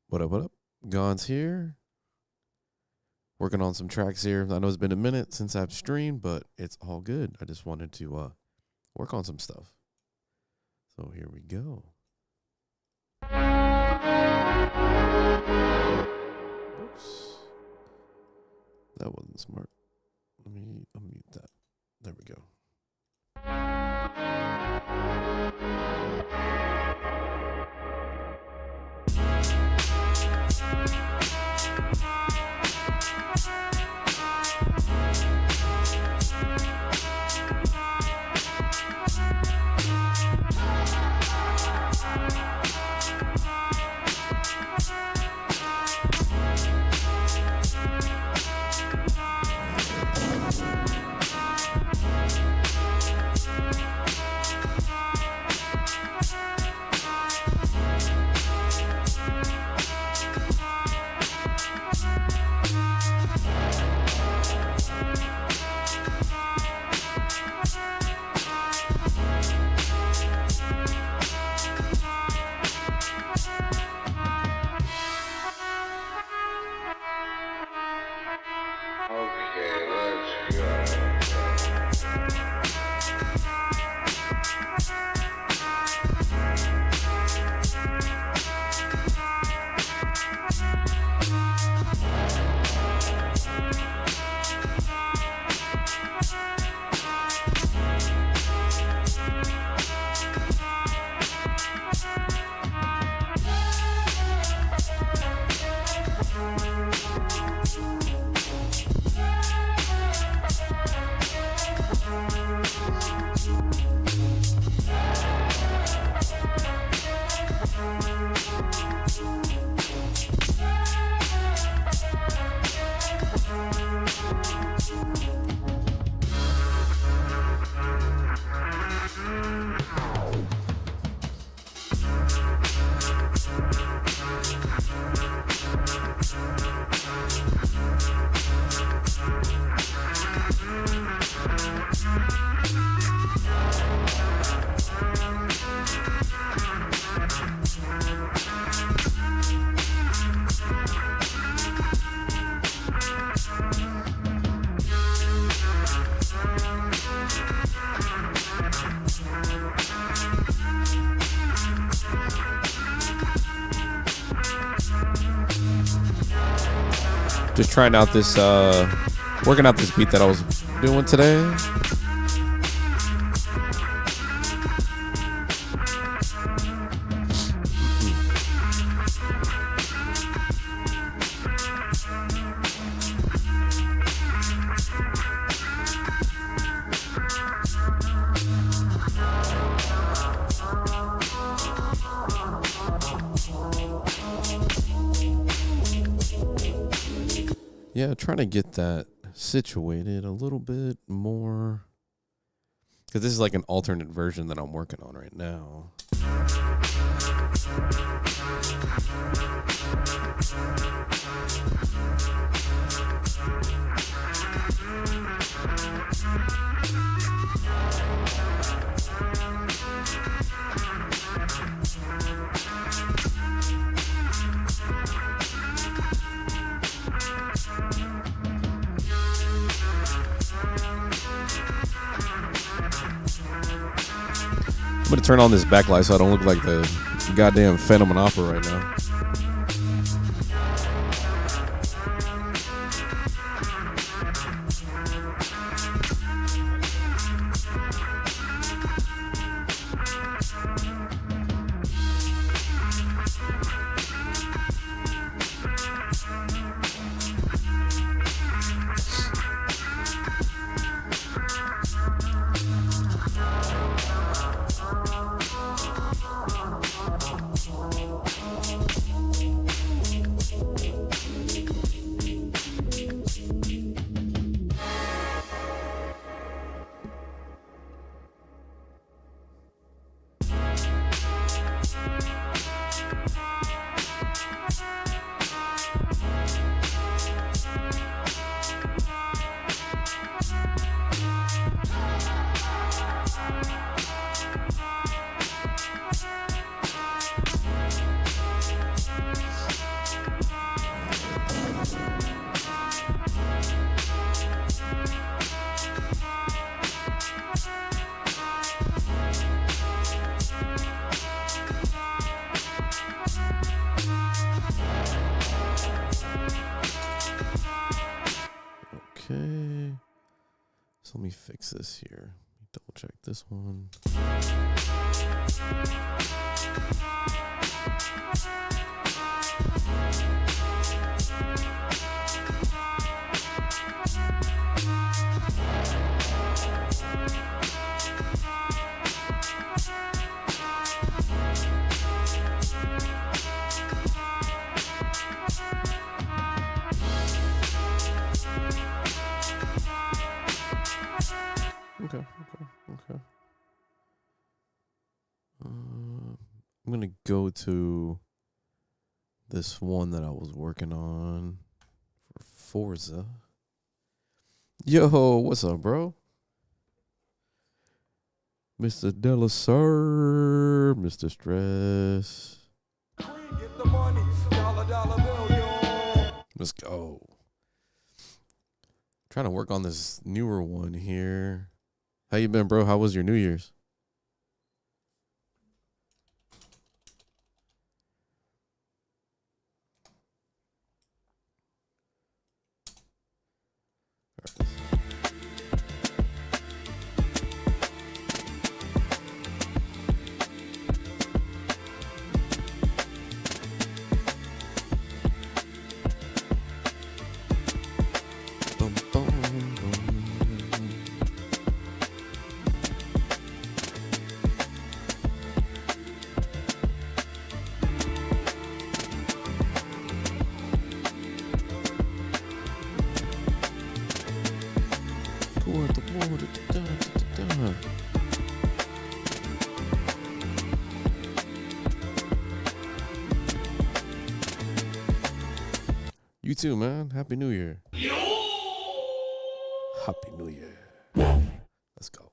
What up, what up? Gon's here. Working on some tracks here. I know it's been a minute since I've streamed, but it's all good. I just wanted to work on some stuff. So here we go. Oops. That wasn't smart. Let me unmute that. There we go. Just trying out this, working out this beat that I was doing today. Yeah, trying to get that situated a little bit more. Because this is like an alternate version that I'm working on right now. I'm going to turn on this backlight so I don't look like the goddamn Phantom of Opera right now. Okay. So let me fix this here. Double check this one. Okay. I'm going to go to this one that I was working on for Forza. Yo, what's up, bro? Mr. Delasar, Mr. Stress. Get the money, dollar bill, yo. Let's go. Trying to work on this newer one here. How you been, bro? How was your New Year's? You too, man. Happy New Year. Happy New Year. Let's go.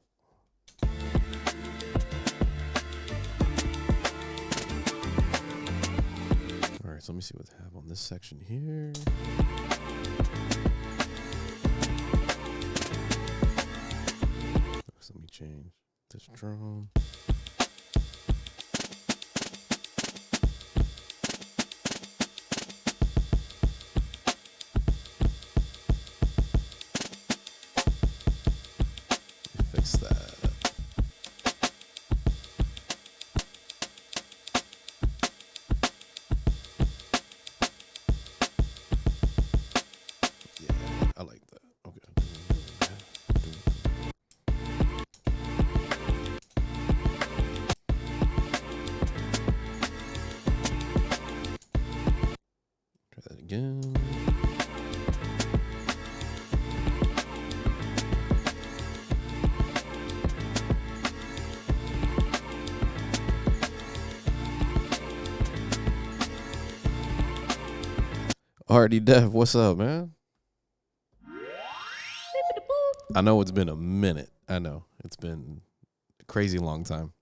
All right, so let me see what I have on this section here. So let me change this drone. Fix that. Yeah, I like that. Okay. Try that again. Hardy Dev, what's up, man? I know it's been a minute. I know it's been a crazy long time.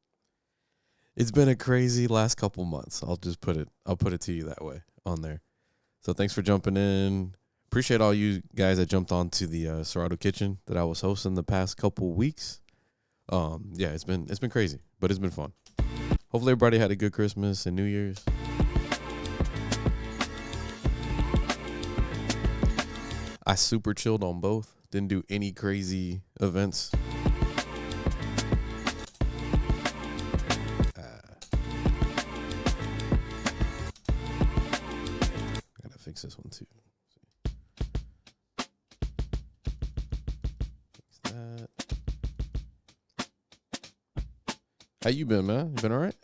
It's been a crazy last couple months. I'll put it to you that way on there. So thanks for jumping in. Appreciate all you guys that jumped on to the Serato Kitchen that I was hosting the past couple weeks. Yeah, it's been crazy, but it's been fun. Hopefully everybody had a good Christmas and New Year's. I super chilled on both. Didn't do any crazy events. Gotta fix this one too. Fix that. How you been, man? You been all right?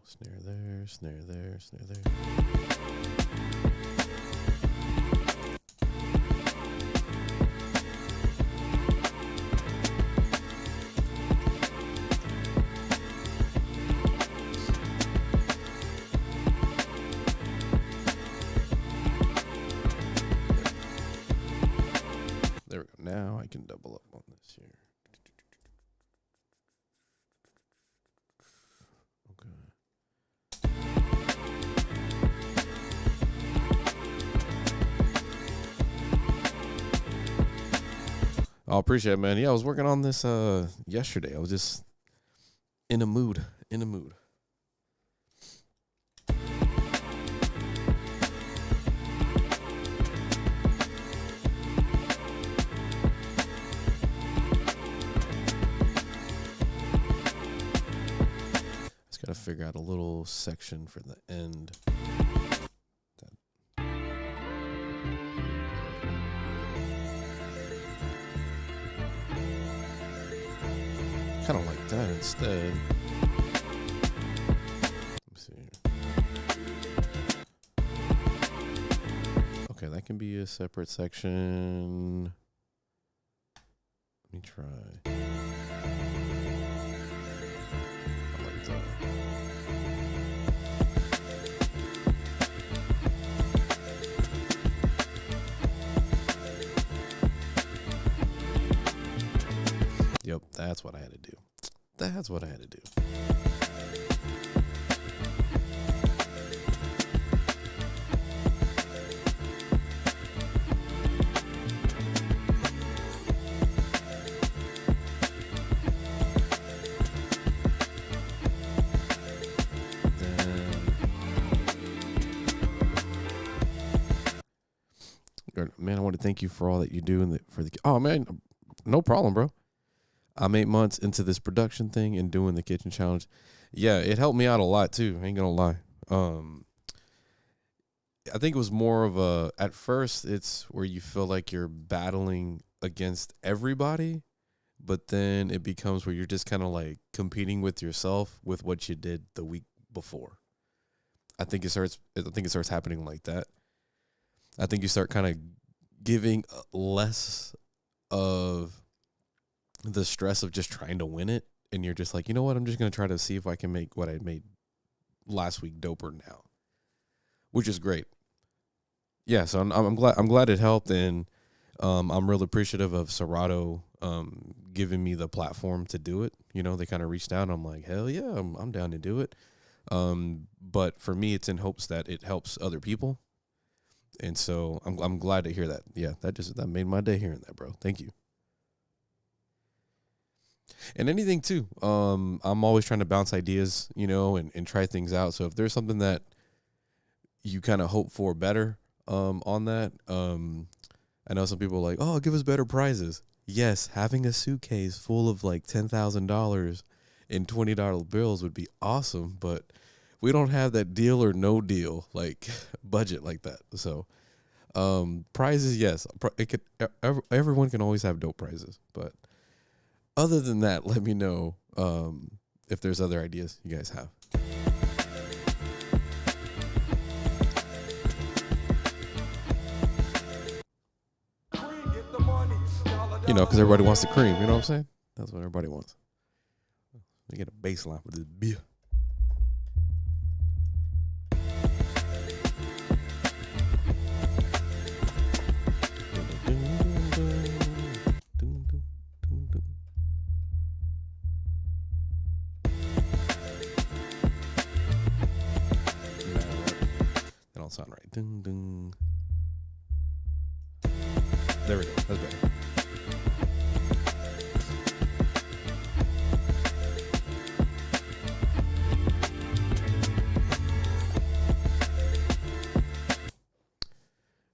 Snare there, snare there, snare there. There we go. Now I can double up on this here. I appreciate it, man. Yeah, I was working on this yesterday. I was just in a mood. Just gotta figure out a little section for the end. Kind of like that instead. Let me see. Okay, that can be a separate section. Let me try. I like that. Yep, that's what I had to do. That's what I had to do. Man, I want to thank you for all that you do oh man, no problem, bro. I'm 8 months into this production thing and doing the kitchen challenge. Yeah, it helped me out a lot too. I ain't gonna lie. I think it was more of at first it's where you feel like you're battling against everybody, but then it becomes where you're just kind of like competing with yourself with what you did the week before. I think it starts happening like that. I think you start kind of giving less of the stress of just trying to win it, and you're just like, you know what, I'm just going to try to see if I can make what I made last week doper now, which is great. Yeah, so I'm glad it helped, and I'm real appreciative of Serato giving me the platform to do it. You know, they kind of reached out, and I'm like, hell yeah, I'm down to do it. But for me, it's in hopes that it helps other people, and so I'm glad to hear that. Yeah, that made my day hearing that, bro. Thank you. And anything too. I'm always trying to bounce ideas, you know, and try things out. So if there's something that you kind of hope for better on that, I know some people are like, oh, give us better prizes. Yes, having a suitcase full of like $10,000 in $20 bills would be awesome, but we don't have that deal or no deal like budget like that. So prizes, yes, everyone can always have dope prizes, but other than that, let me know if there's other ideas you guys have. You know, because everybody wants the cream. You know what I'm saying? That's what everybody wants. They get a bass line with this beer. That don't sound right. Ding, ding. There we go. That's better.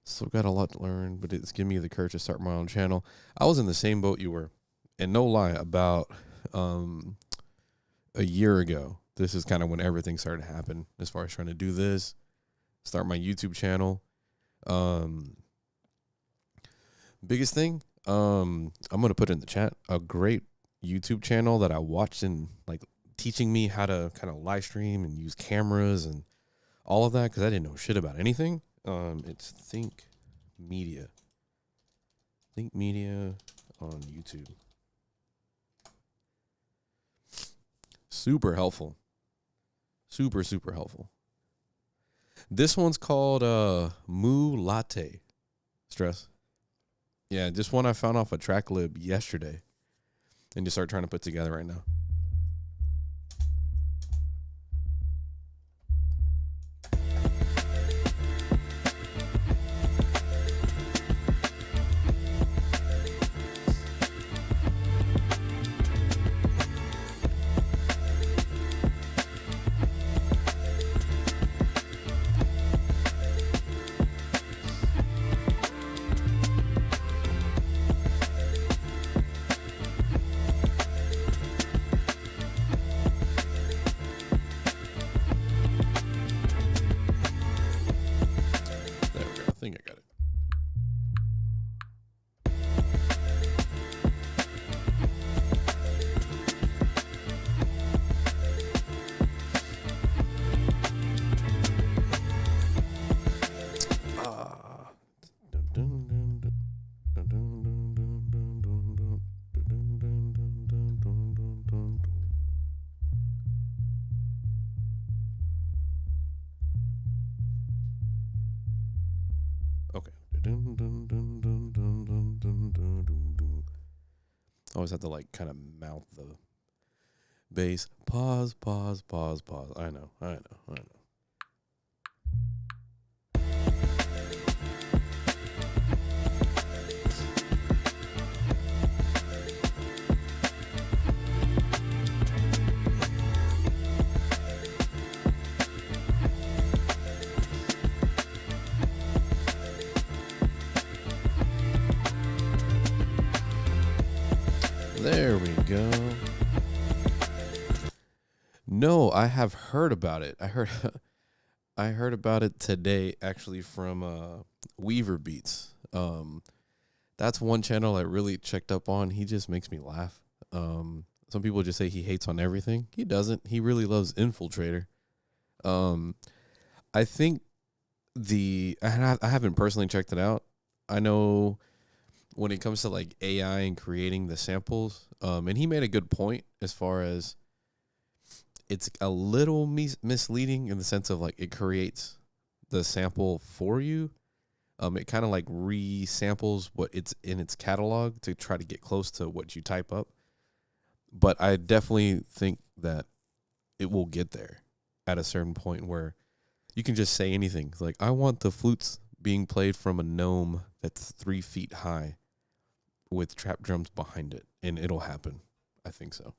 Still got a lot to learn, but it's giving me the courage to start my own channel. I was in the same boat you were, and no lie, about a year ago. This is kind of when everything started to happen as far as trying to do this, start my YouTube channel. Biggest thing, I'm gonna put in the chat a great YouTube channel that I watched and like teaching me how to kind of live stream and use cameras and all of that because I didn't know shit about anything. It's Think Media on YouTube. Super helpful. Super helpful. This one's called Moo Latte. Stress. Yeah, just one I found off a TrackLib yesterday and just start trying to put together right now. Okay. Always have to like kind of mouth the bass. Pause. I know. There we go. No, I have heard about it. I heard about it today actually from Weaver Beats. That's one channel I really checked up on. He just makes me laugh. Some people just say he hates on everything. He doesn't. He really loves Infiltrator. I think I haven't personally checked it out. I know when it comes to like AI and creating the samples, and he made a good point as far as it's a little misleading in the sense of like it creates the sample for you. It kind of like resamples what it's in its catalog to try to get close to what you type up. But I definitely think that it will get there at a certain point where you can just say anything. Like, I want the flutes being played from a gnome that's 3 feet high with trap drums behind it, and it'll happen. I think so.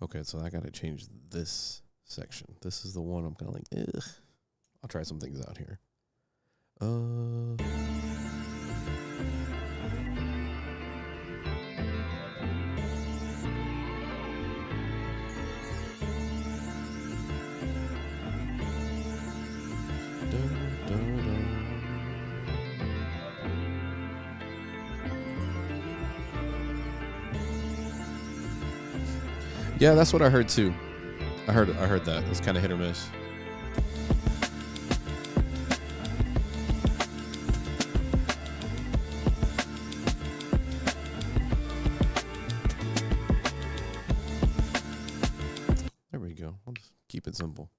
Okay, so I gotta change this section. This is the one I'm kind of like, ugh. I'll try some things out here. Yeah, that's what I heard too. I heard that. It was kind of hit or miss. There we go. I'll just keep it simple.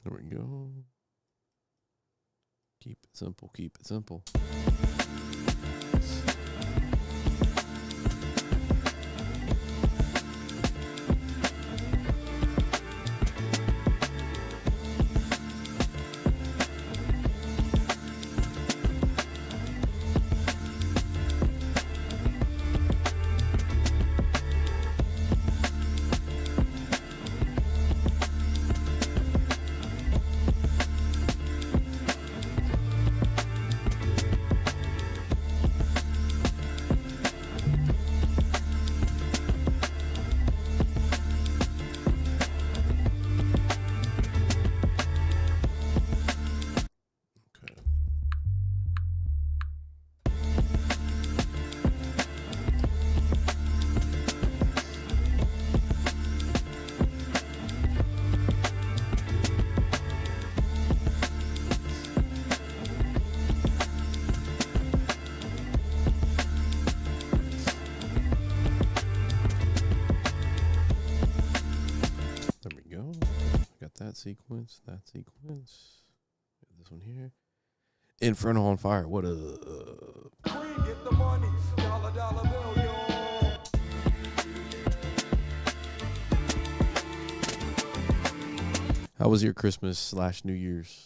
There we go. Keep it simple. Keep it simple. That sequence. This one here. Inferno on fire. What up? Queen, get the money. Dollar, dollar bill, yo. How was your Christmas / New Year's?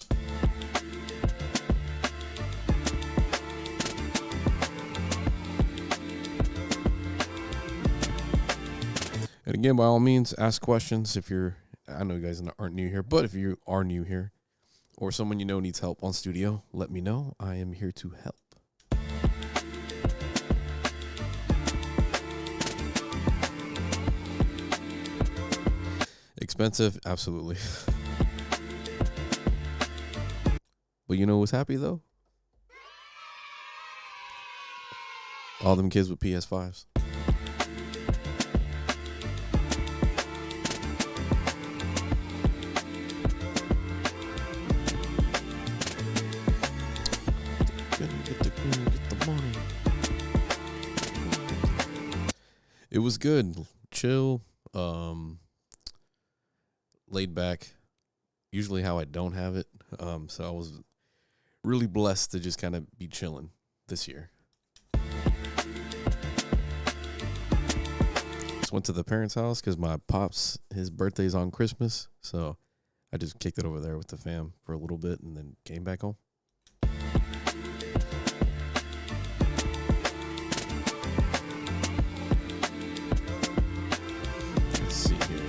And again, by all means, ask questions if you're, I know you guys aren't new here, but if you are new here or someone you know needs help on studio, let me know. I am here to help. Expensive? Absolutely. But you know what's happy though? All them kids with PS5s. Get the money. It was good. Chill. Laid back. Usually how I don't have it. So I was really blessed to just kind of be chilling this year. Just went to the parents' house because my pops, his birthday's on Christmas. So I just kicked it over there with the fam for a little bit and then came back home. Let's see here.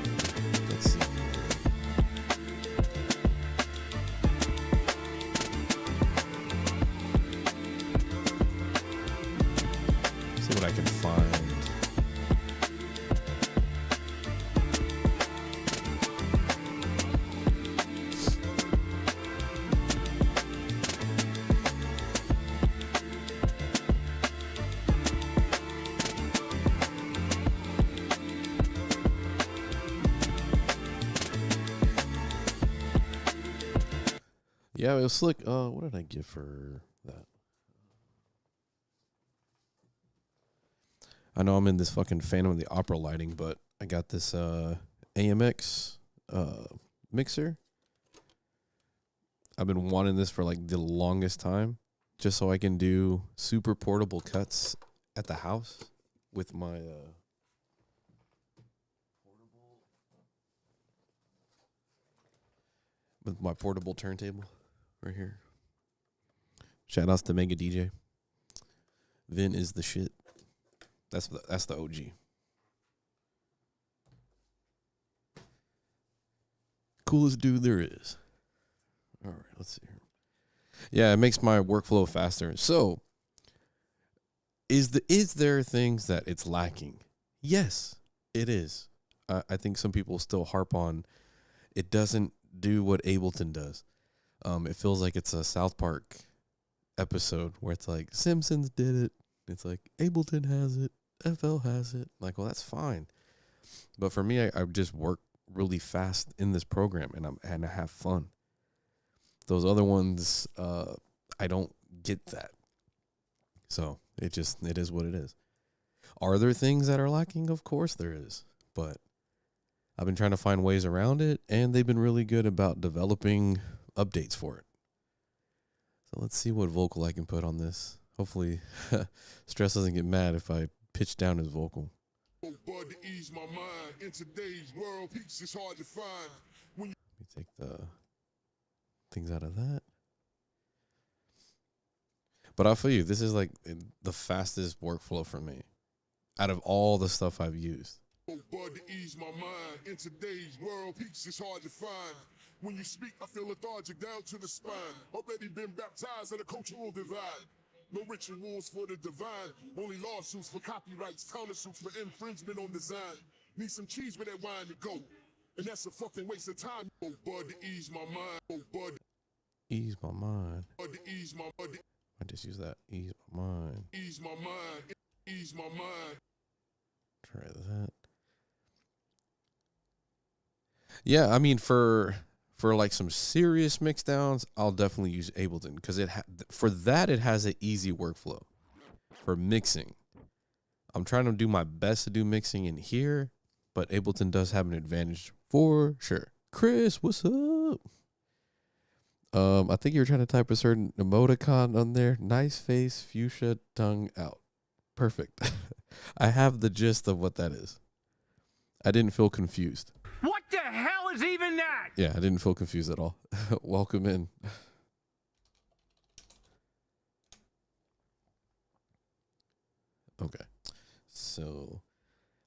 See what I can find. Yeah, it was slick. What did I get for that? I know I'm in this fucking Phantom of the Opera lighting, but I got this AMX mixer. I've been wanting this for like the longest time, just so I can do super portable cuts at the house with my portable turntable right here. Shout outs to Mega DJ. Vin is the shit. That's the OG. Coolest dude there is. All right, let's see here. Yeah, it makes my workflow faster. So, is there things that it's lacking? Yes, it is. I think some people still harp on it doesn't do what Ableton does. It feels like it's a South Park episode where it's like Simpsons did it. It's like Ableton has it, FL has it. Like, well, that's fine. But for me, I just work really fast in this program, and I have fun. Those other ones, I don't get that. So it is what it is. Are there things that are lacking? Of course there is, but I've been trying to find ways around it, and they've been really good about developing updates for it. So let's see what vocal I can put on this. Hopefully, Stress doesn't get mad if I pitch down his vocal. Bud to ease my mind. In today's world, peace is hard to find. Let me take the things out of that. But I'll feel you, this is like the fastest workflow for me out of all the stuff I've used. Bud to ease my mind. In today's world, peace is hard to find. When you speak, I feel lethargic down to the spine. Already been baptized in a cultural divide. No rituals for the divine. Only lawsuits for copyrights, countersuits for infringement on design. Need some cheese with that wine to go. And that's a fucking waste of time. Bud to ease my mind. Bud. Ease my mind. Bud to ease my bud. I just use that. Ease my mind. Ease my mind. Ease my mind. Try that. Yeah, I mean for like some serious mix downs, I'll definitely use Ableton because for that it has an easy workflow. For mixing, I'm trying to do my best to do mixing in here, but Ableton does have an advantage for sure. Chris, what's up? I think you were trying to type a certain emoticon on there. Nice face, fuchsia, tongue out. Perfect. I have the gist of what that is. I didn't feel confused. What the hell is even that? Yeah, I didn't feel confused at all. Welcome in. Okay. So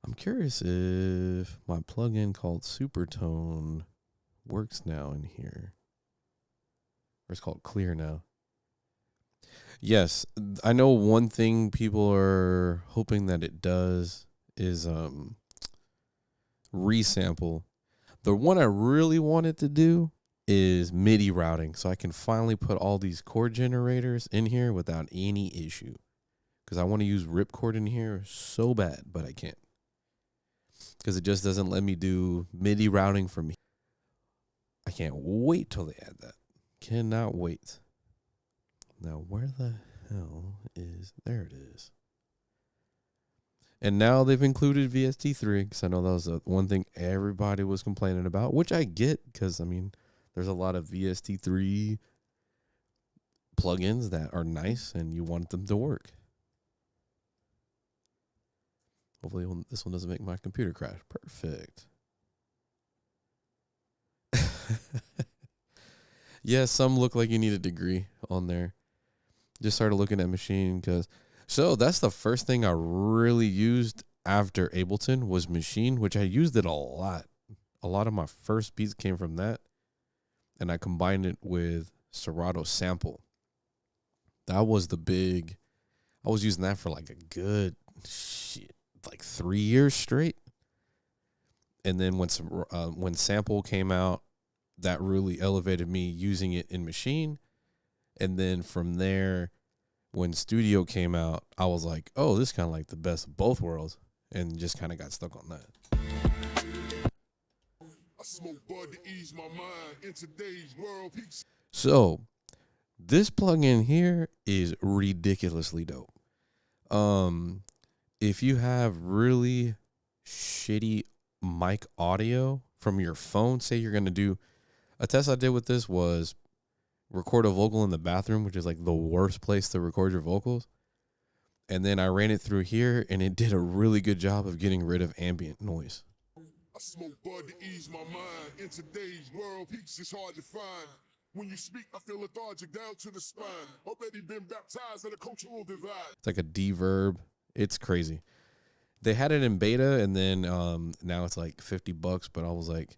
I'm curious if my plugin called Supertone works now in here. Or it's called Clear now. Yes, I know one thing people are hoping that it does is resample. The one I really wanted to do is MIDI routing, so I can finally put all these chord generators in here without any issue. Because I want to use ripchord in here so bad, but I can't. Because it just doesn't let me do MIDI routing for me. I can't wait till they add that. Cannot wait. Now, where the hell is... There it is. And now they've included VST3, because I know that was the one thing everybody was complaining about, which I get, because, I mean, there's a lot of VST3 plugins that are nice, and you want them to work. Hopefully this one doesn't make my computer crash. Perfect. Yeah, some look like you need a degree on there. Just started looking at Machine because... So that's the first thing I really used after Ableton was Machine, which I used it a lot. A lot of my first beats came from that. And I combined it with Serato Sample. That was the big... I was using that for like a good... like 3 years straight. And then when Sample came out, that really elevated me using it in Machine. And then from there, when Studio came out, I was like, oh, this is kind of like the best of both worlds. And just kind of got stuck on that. I smoke bud to ease my mind. In today's world, peace. So this plugin here is ridiculously dope. If you have really shitty mic audio from your phone, say you're going to do a test I did with this was record a vocal in the bathroom, which is like the worst place to record your vocals. And then I ran it through here and it did a really good job of getting rid of ambient noise. I smoke bud to ease my mind. In today's world, peace is hard to find. When you speak, I feel lethargic down to the spine. Already been baptized in a cultural divide. It's like a D-verb. It's crazy. They had it in beta and then now it's like $50, but I was like,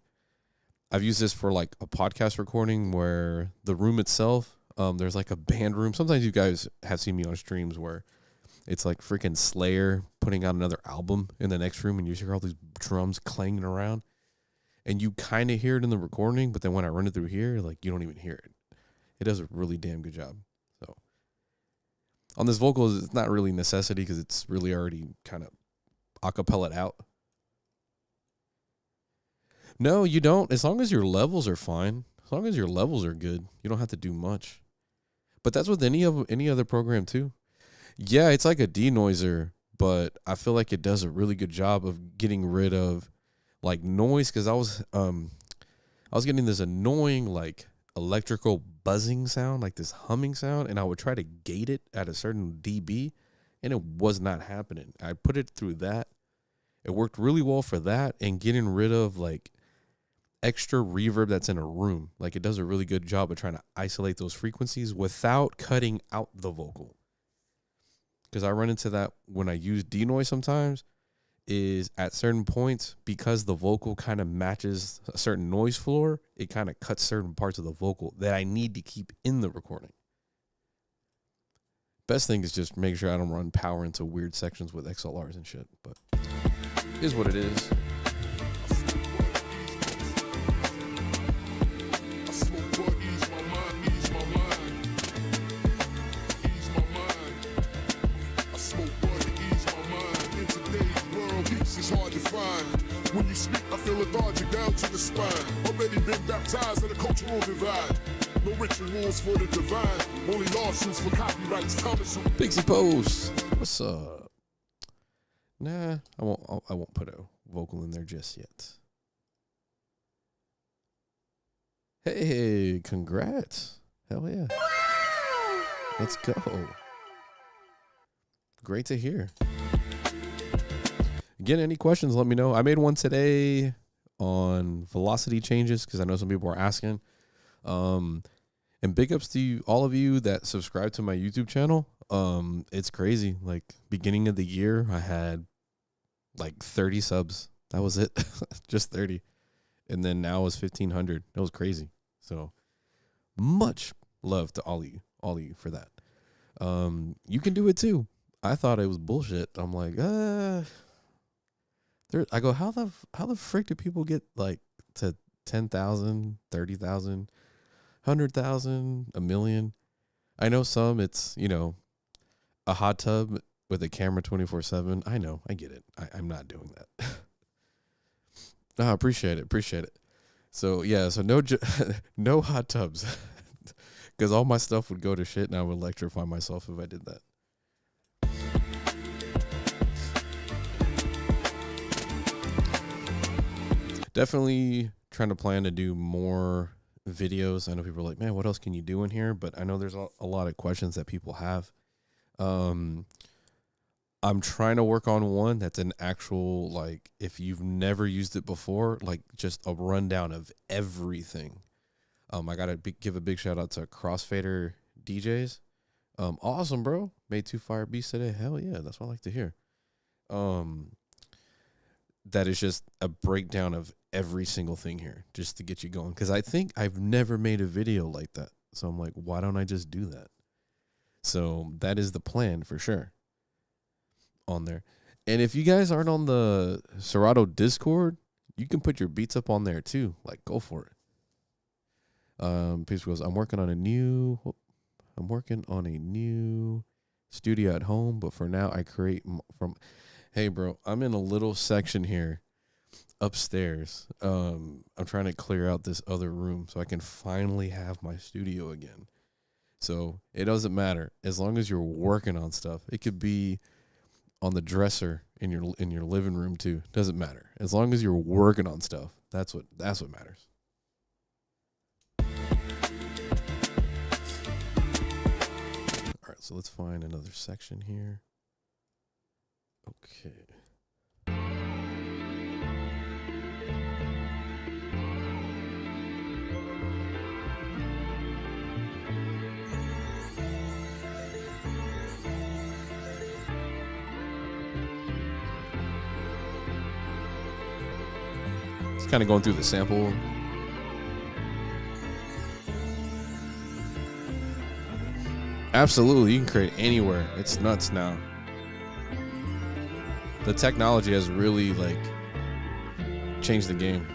I've used this for like a podcast recording where the room itself, There's like a band room. Sometimes you guys have seen me on streams where it's like freaking Slayer putting out another album in the next room, and you hear all these drums clanging around, and you kind of hear it in the recording, but then when I run it through here, like you don't even hear it. It does a really damn good job. So on this vocals, it's not really necessity because it's really already kind of acapella out. No, you don't. As long as your levels are fine, as long as your levels are good, you don't have to do much. But that's with any other program too. Yeah, it's like a denoiser, but I feel like it does a really good job of getting rid of like noise, because I was getting this annoying like electrical buzzing sound, like this humming sound, and I would try to gate it at a certain dB, and it was not happening. I put it through that. It worked really well for that, and getting rid of like extra reverb that's in a room. Like it does a really good job of trying to isolate those frequencies without cutting out the vocal. Because I run into that when I use denoise sometimes, is at certain points, because the vocal kind of matches a certain noise floor, it kind of cuts certain parts of the vocal that I need to keep in the recording. Best thing is just make sure I don't run power into weird sections with XLRs and shit, but it is what it is. When you speak, I feel lethargic down to the spine. Already been baptized in a cultural divide. No rituals for the divine. Only lawsuits for copyrights coming soon. Pixie Post, what's up? Nah, I won't put a vocal in there just yet. Hey, congrats. Hell yeah. Let's go. Great to hear. Again, any questions, let me know. I made one today on velocity changes because I know some people are asking. And big ups to you, all of you that subscribe to my YouTube channel. It's crazy. Like beginning of the year, I had like 30 subs. That was it. Just 30. And then now it's 1,500. It was crazy. So much love to all of you for that. You can do it too. I thought it was bullshit. I'm like, I go, how the frick do people get like to 10,000, 30,000, 100,000, a million? I know some it's, a hot tub with a camera 24/7. I know, I get it. I'm not doing that. No, I appreciate it. So yeah, so no hot tubs, because all my stuff would go to shit, and I would electrify myself if I did that. Definitely trying to plan to do more videos. I know people are like, man, what else can you do in here? But I know there's a lot of questions that people have. I'm trying to work on one that's an actual, like, if you've never used it before, like just a rundown of everything. I got to give a big shout out to Crossfader DJs. Awesome, bro. Made 2 fire beats today. Hell yeah. That's what I like to hear. That is just a breakdown of every single thing here just to get you going. Because I think I've never made a video like that. So I'm like, why don't I just do that? So that is the plan for sure on there. And if you guys aren't on the Serato Discord, you can put your beats up on there too. Like, go for it. Peace goes, I'm working on a new studio at home, but for now I create from... Hey, bro, I'm in a little section here upstairs. I'm trying to clear out this other room so I can finally have my studio again. So it doesn't matter as long as you're working on stuff. It could be on the dresser in your living room too. Doesn't matter as long as you're working on stuff. That's what matters. All right, so let's find another section here. Okay. It's kind of going through the sample. Absolutely, you can create anywhere. It's nuts now. The technology has really like changed the game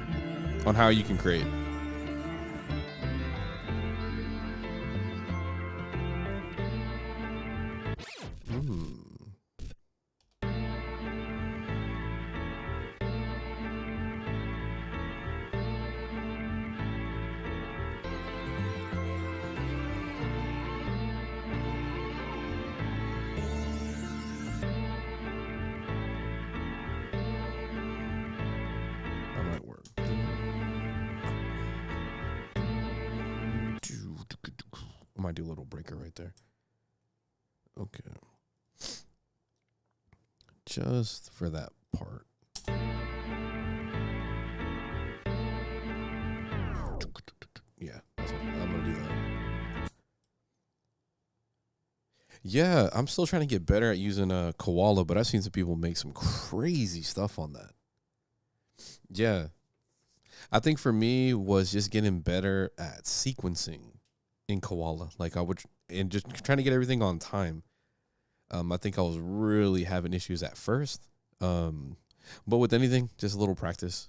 on how you can create. That might work. I might do a little breaker right there. Okay. Just for that part. Yeah, that's what, I'm going to do that. Yeah, I'm still trying to get better at using a koala, but I've seen some people make some crazy stuff on that. Yeah. I think for me was just getting better at sequencing in koala. Like I would, and just trying to get everything on time. I think I was really having issues at first. But with anything, just a little practice.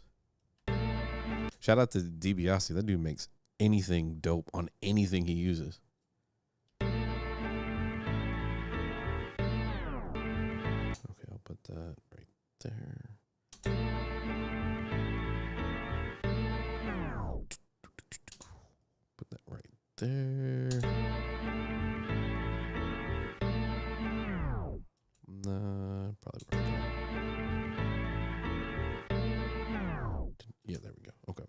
Shout out to DiBiase. That dude makes anything dope on anything he uses. Okay, I'll put that right there. Put that right there. Probably right there. Yeah, there we go. Okay.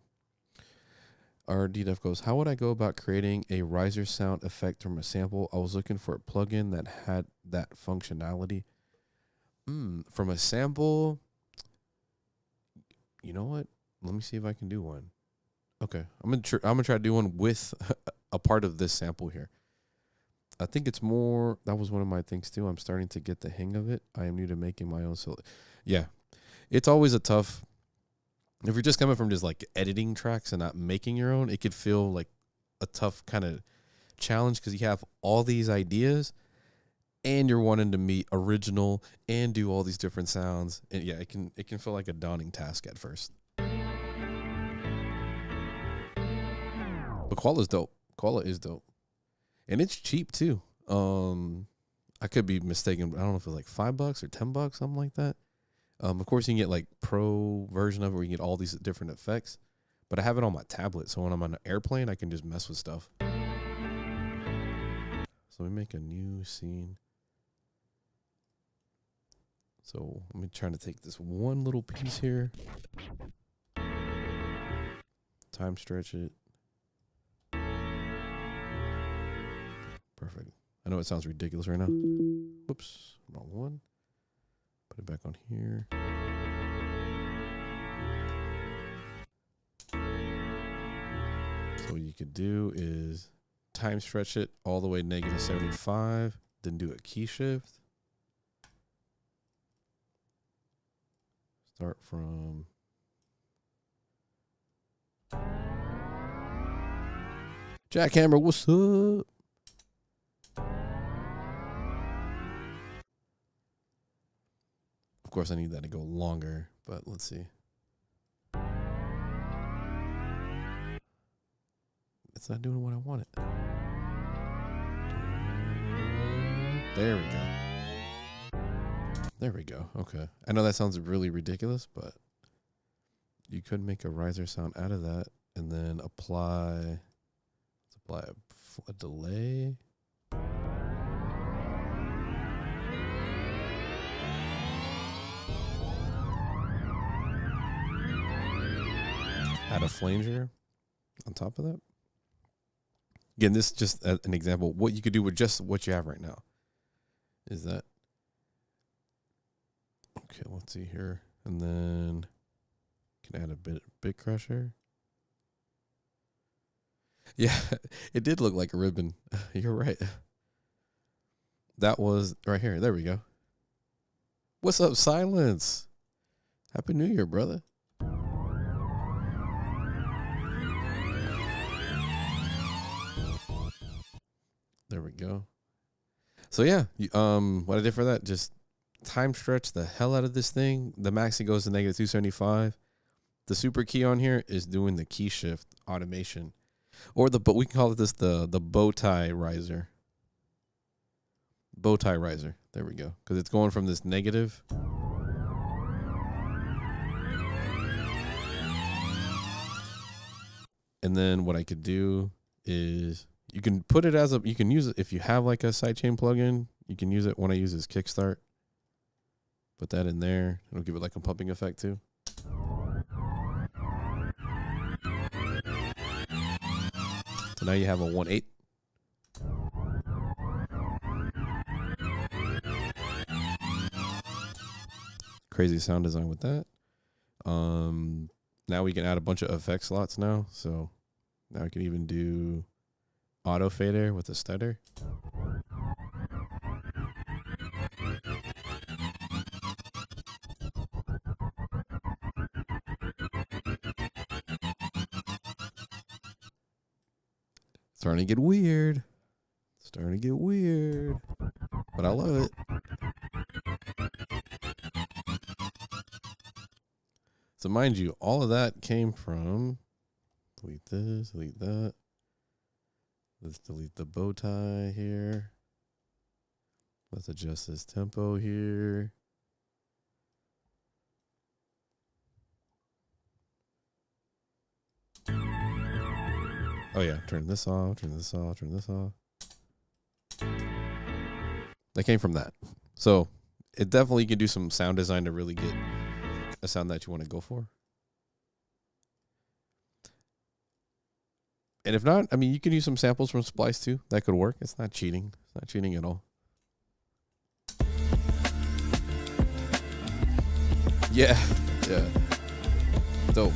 Our DDEF goes, how would I go about creating a riser sound effect from a sample? I was looking for a plugin that had that functionality. From a sample, you know what? Let me see if I can do one. Okay, I'm gonna try to do one with a part of this sample here. I think it's more. That was one of my things too. I'm starting to get the hang of it. I am new to making my own. So, yeah, it's always a tough. If you're just coming from just like editing tracks and not making your own, it could feel like a tough kind of challenge because you have all these ideas and you're wanting to meet original and do all these different sounds. And yeah, it can feel like a daunting task at first. But Koala's dope. Koala is dope. And it's cheap too. I could be mistaken, but I don't know if it's like $5 or $10, something like that. Of course, you can get like pro version of it where you can get all these different effects. But I have it on my tablet, so when I'm on an airplane, I can just mess with stuff. So let me make a new scene. So let me try to take this one little piece here. Time stretch it. Perfect. I know it sounds ridiculous right now. Whoops, wrong one. Put it back on here. So what you could do is time stretch it all the way -75, then do a key shift. Start from Jackhammer, what's up? Of course, I need that to go longer, but let's see. It's not doing what I wanted. There we go. There we go. Okay. I know that sounds really ridiculous, but you could make a riser sound out of that and then apply a delay. Add a flanger on top of that. Again, this is just an example. What you could do with just what you have right now is that. Okay, let's see here. And then can add a bit crusher. Yeah, it did look like a ribbon. You're right. That was right here. There we go. What's up, Silence? Happy New Year, brother. There we go. So yeah, what I did for that, just time stretch the hell out of this thing. The maxi goes to negative 275. The super key on here is doing the key shift automation, but we can call it the bow tie riser. Bow tie riser. There we go. Because it's going from this negative. And then what I could do is you can put it you can use it if you have like a sidechain plugin. You can use it when I use this kickstart. Put that in there. It'll give it like a pumping effect too. So now you have a 1/8. Crazy sound design with that. Now we can add a bunch of effect slots now. So now we can even do auto fader with a stutter. Starting to get weird. But I love it. So mind you, all of that came from, delete this, delete that. Let's delete the bow tie here. Let's adjust this tempo here. Oh yeah, turn this off, turn this off, turn this off. That came from that. So it definitely can do some sound design to really get a sound that you want to go for. And if not, I mean, you can use some samples from Splice too. That could work. It's not cheating. It's not cheating at all. Yeah. Yeah. Dope.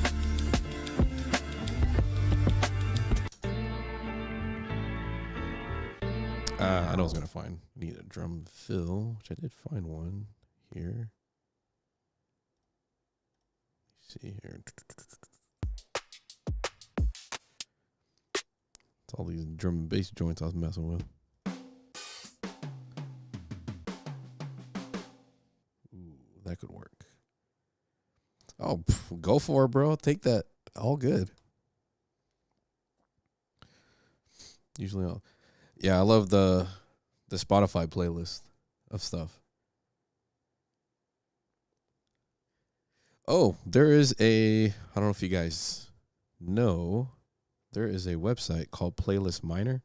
I know I was going to need a drum fill, which I did find one here. Let's see here. It's all these drum and bass joints I was messing with. Ooh, that could work. Oh, go for it, bro. Take that. All good. Usually yeah, I love the Spotify playlist of stuff. Oh, there is I don't know if you guys know, there is a website called Playlist Miner.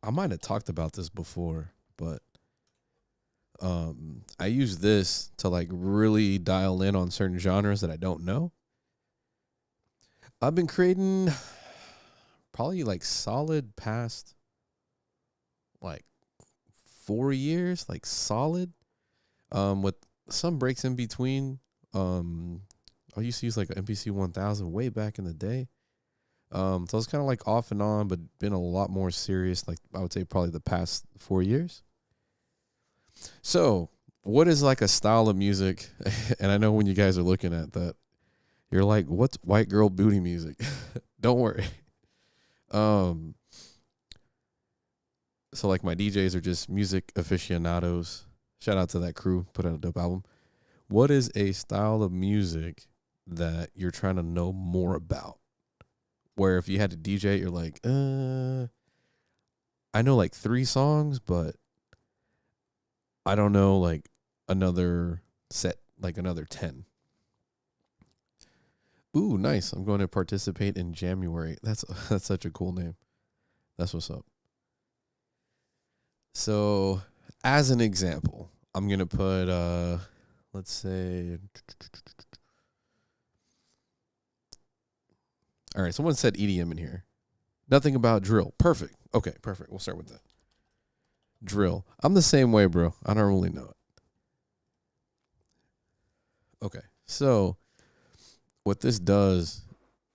I might have talked about this before, but I use this to like really dial in on certain genres that I don't know. I've been creating probably like solid past like 4 years, like solid, with some breaks in between. I used to use like an MPC 1000 way back in the day. So it's kind of like off and on, but been a lot more serious, like I would say probably the past 4 years. So what is like a style of music? And I know when you guys are looking at that, you're like, what's white girl booty music? Don't worry. So like my DJs are just music aficionados. Shout out to that crew, put out a dope album. What is a style of music that you're trying to know more about? Where if you had to DJ, you're like, I know like 3 songs, but I don't know like another set, like another 10. Ooh, nice. I'm going to participate in January. That's such a cool name. That's what's up. So, as an example, I'm going to put, let's say, all right, someone said EDM in here. Nothing about drill. Perfect. Okay, perfect. We'll start with that. Drill. I'm the same way, bro. I don't really know it. Okay, so what this does,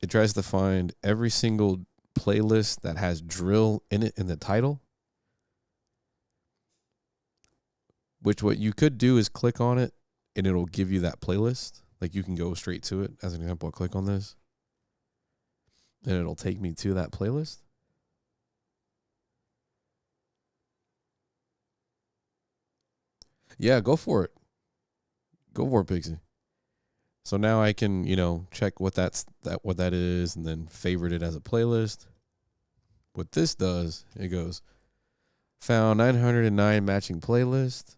it tries to find every single playlist that has drill in it in the title. Which what you could do is click on it and it'll give you that playlist. Like you can go straight to it. As an example, I'll click on this and it'll take me to that playlist. Yeah, go for it. Go for it, Pixie. So now I can, check what that is and then favorite it as a playlist. What this does, it goes found 909 matching playlist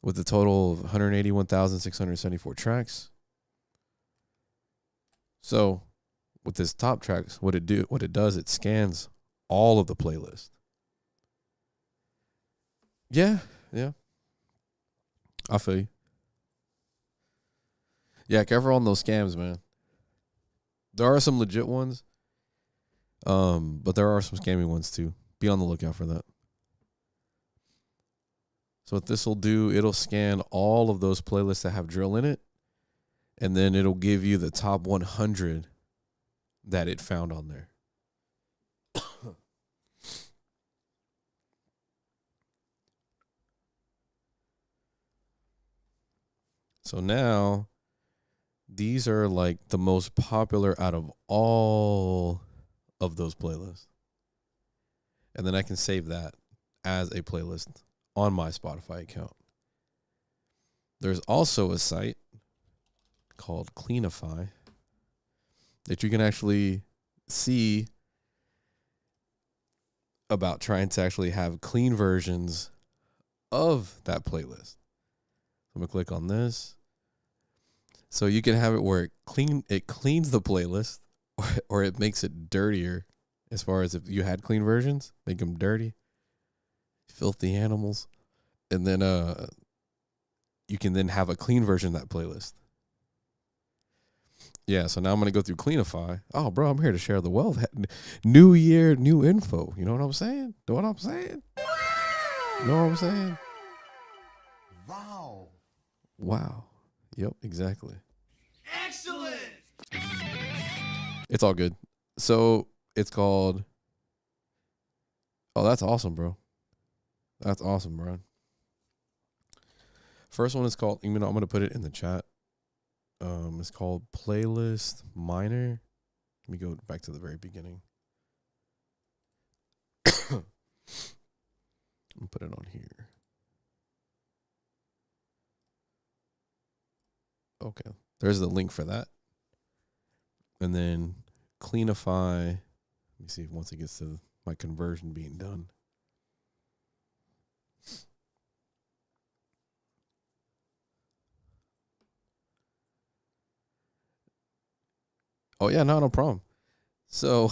with a total of 181,674 tracks. So with this top tracks, what it does, it scans all of the playlist. Yeah, yeah. I feel you. Yeah, careful on those scams, man. There are some legit ones, but there are some scammy ones too. Be on the lookout for that. So what this will do, it'll scan all of those playlists that have drill in it, and then it'll give you the top 100 that it found on there. So now these are like the most popular out of all of those playlists. And then I can save that as a playlist on my Spotify account. There's also a site called Cleanify that you can actually see about trying to actually have clean versions of that playlist. I'm going to click on this. So you can have it where it cleans the playlist or it makes it dirtier as far as if you had clean versions, make them dirty, filthy animals. And then you can then have a clean version of that playlist. Yeah, so now I'm going to go through Cleanify. Oh, bro, I'm here to share the wealth. New year, new info. You know what I'm saying? Know what I'm saying? Know what I'm saying? Wow. Wow. Yep, exactly. Excellent. It's all good. So it's called. Oh, that's awesome, bro. That's awesome, bro. First one is called. I'm gonna put it in the chat. It's called Playlist Miner. Let me go back to the very beginning. I'm gonna put it on here. Okay, there's the link for that. And then Cleanify. Let me see if once it gets to my conversion being done. Oh yeah, no problem. So,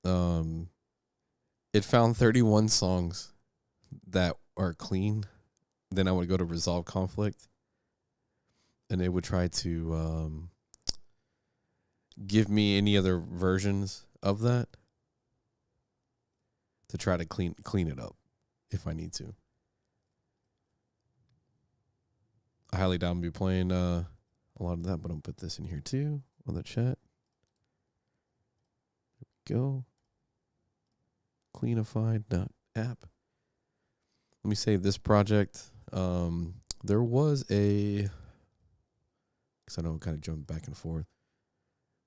it found 31 songs that are clean. Then I would go to resolve conflict, and it would try to give me any other versions of that to try to clean it up if I need to. I highly doubt I'm gonna be playing a lot of that, but I'm gonna put this in here too on the chat. There we go. Cleanify.app. Let me save this project. There was because I know I'm kind of jumping back and forth.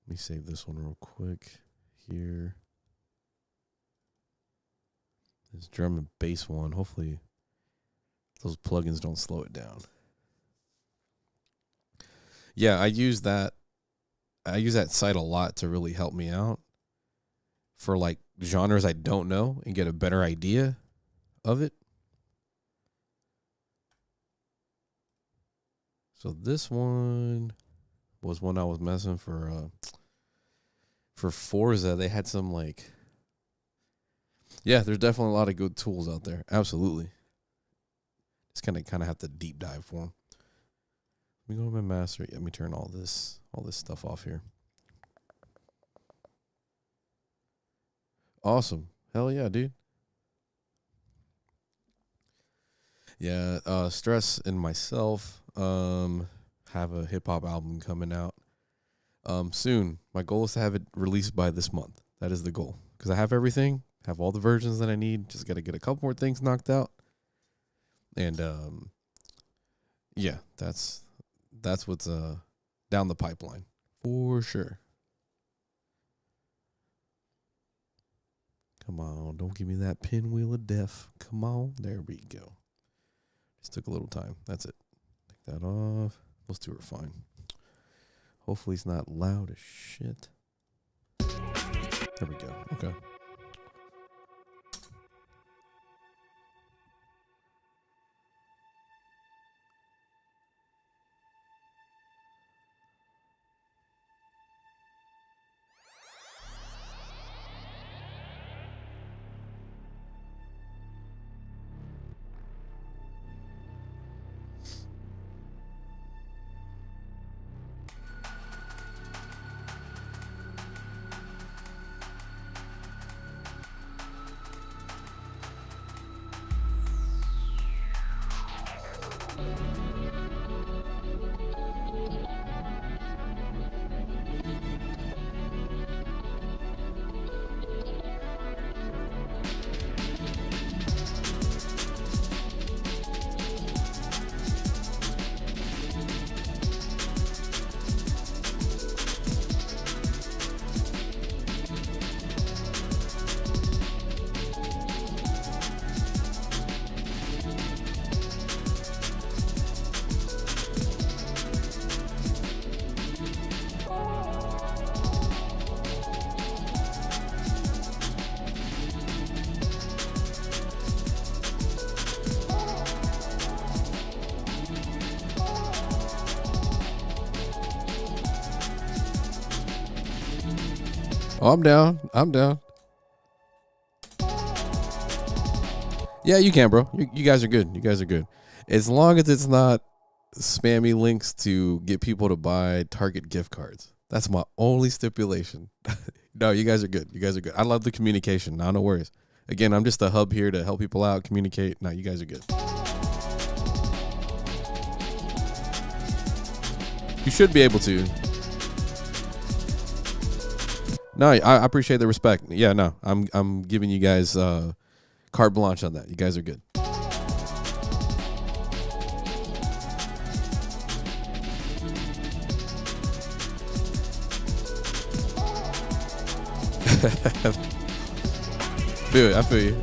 Let me save this one real quick here. This drum and bass one. Hopefully those plugins don't slow it down. Yeah, I use that site a lot to really help me out for like genres I don't know and get a better idea of it. So this one was one I was messing for Forza. They had some there's definitely a lot of good tools out there. Absolutely. Just kind of have to deep dive for them. Let me go to my master. Let me turn all this stuff off here. Awesome. Hell yeah, dude. Yeah, Stress and myself have a hip hop album coming out soon. My goal is to have it released by this month. That is the goal, because I have everything, have all the versions that I need. Just got to get a couple more things knocked out, and yeah, that's what's down the pipeline for sure. Come on, don't give me that pinwheel of death. Come on, there we go. Just took a little time. That's it. Take that off. Those two are fine. Hopefully it's not loud as shit. There we go. Okay. Oh, I'm down. I'm down. Yeah, you can, bro. You guys are good. You guys are good. As long as it's not spammy links to get people to buy Target gift cards. That's my only stipulation. No, you guys are good. You guys are good. I love the communication. No worries. Again, I'm just a hub here to help people out, communicate. No, you guys are good. You should be able to. No, I appreciate the respect. Yeah, no, I'm giving you guys carte blanche on that. You guys are good. I feel you.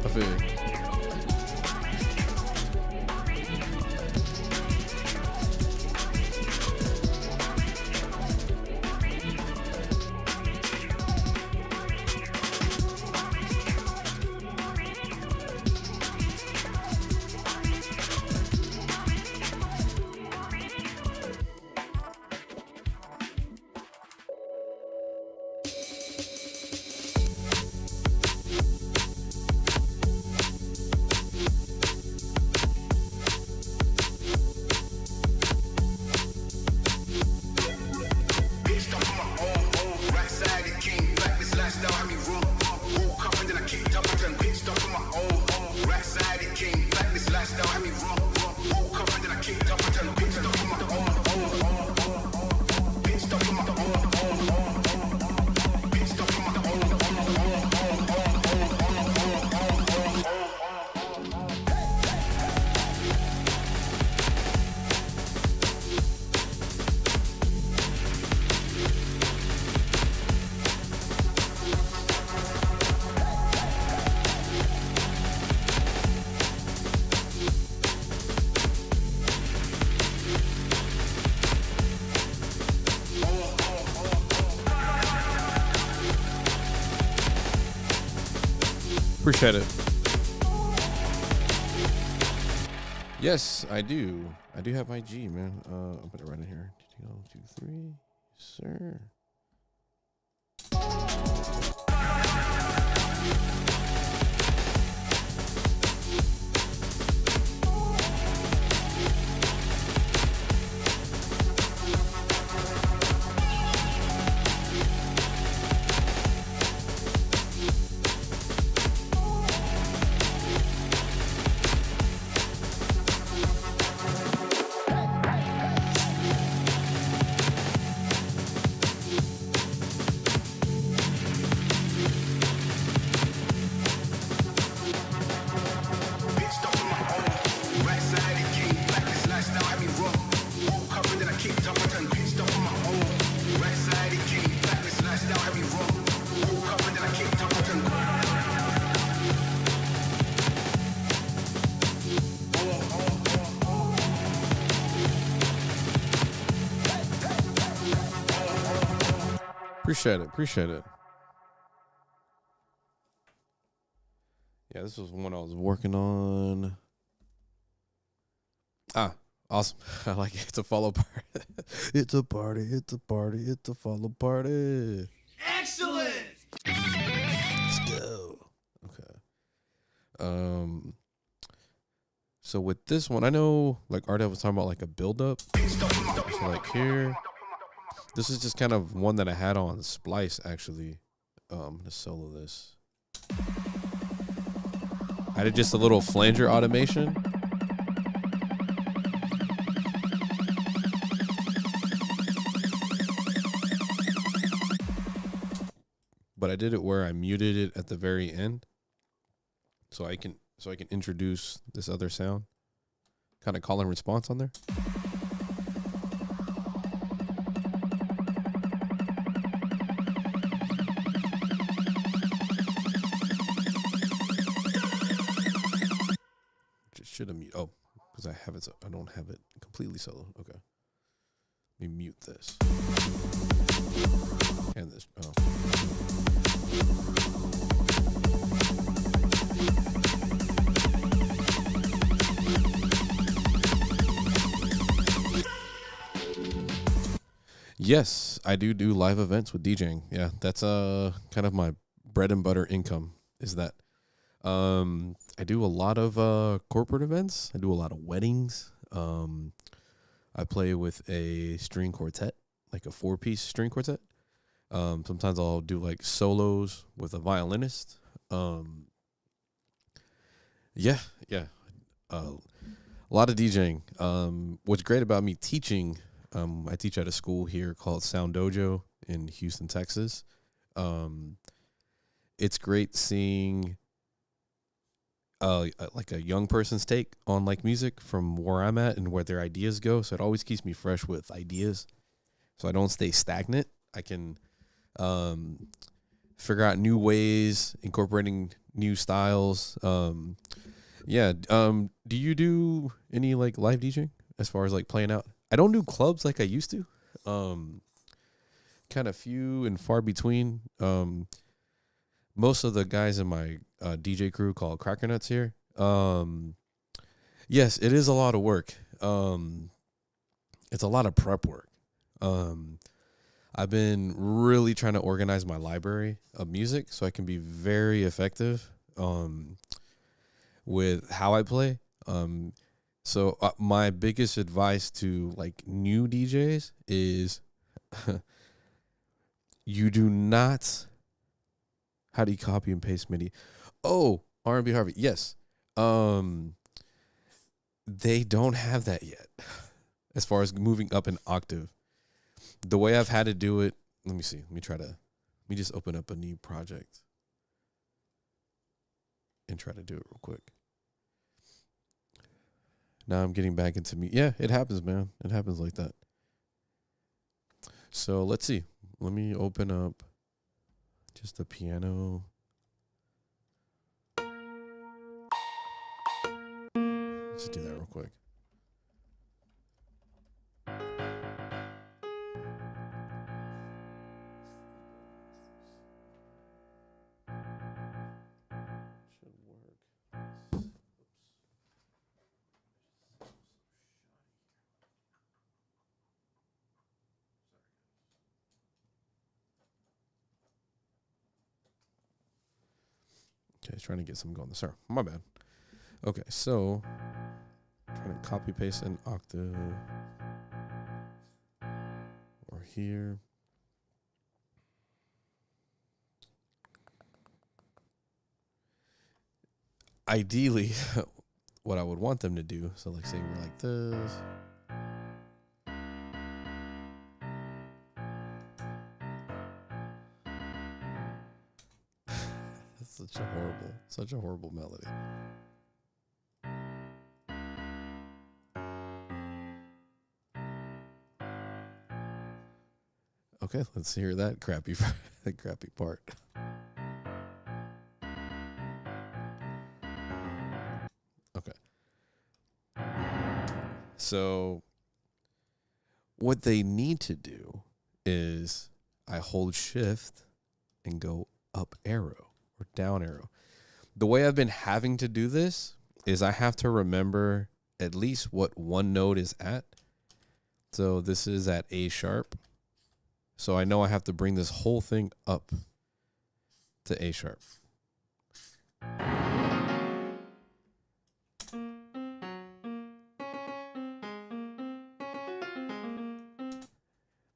Appreciate it. Yes, I do. I do have IG, man. I'll put it right in here. 2, 3, sir. Appreciate it. Appreciate it. Yeah, this was one I was working on. Ah, awesome. I like it. It's a follow party. It's a party. It's a party. It's a follow party. Excellent. Let's go. Okay. So with this one, I know like Ardell was talking about like a build up. So like here, this is just kind of one that I had on Splice actually. To solo this. I did just a little flanger automation. But I did it where I muted it at the very end. So I can introduce this other sound. Kind of call and response on there. Just should have mute. Oh, because I have it. I don't have it completely solo. Okay. Let me mute this. And this. Oh. Yes, I do live events with DJing. Yeah, that's kind of my bread and butter income is that. I do a lot of corporate events. I do a lot of weddings. I play with a string quartet, like a 4-piece string quartet. Sometimes I'll do like solos with a violinist. Yeah. A lot of DJing. What's great about me teaching, I teach at a school here called Sound Dojo in Houston, Texas. It's great seeing like a young person's take on like music from where I'm at and where their ideas go. So it always keeps me fresh with ideas. So I don't stay stagnant. I can figure out new ways, incorporating new styles. Do you do any like live DJing as far as like playing out? I don't do clubs like I used to. Kind of few and far between. Most of the guys in my DJ crew called Cracker Nuts here. Yes, it is a lot of work. It's a lot of prep work. I've been really trying to organize my library of music so I can be very effective with how I play. So my biggest advice to like new DJs is you do not. How do you copy and paste MIDI? Oh, R&B Harvey. Yes. They don't have that yet as far as moving up an octave. The way I've had to do it, let me see. Let me just open up a new project and try to do it real quick. Now I'm getting back into me. Yeah, it happens, man. It happens like that. So let's see. Let me open up just a piano. Let's do that real quick. Should work. Okay, trying to get something going. Sorry, my bad. Okay, so trying to copy paste an octave or here. Ideally, what I would want them to do, so like say we're like this. That's such a horrible melody. Okay, let's hear that crappy part. Okay. So what they need to do is I hold shift and go up arrow or down arrow. The way I've been having to do this is I have to remember at least what one note is at. So this is at A sharp. So I know I have to bring this whole thing up to A sharp.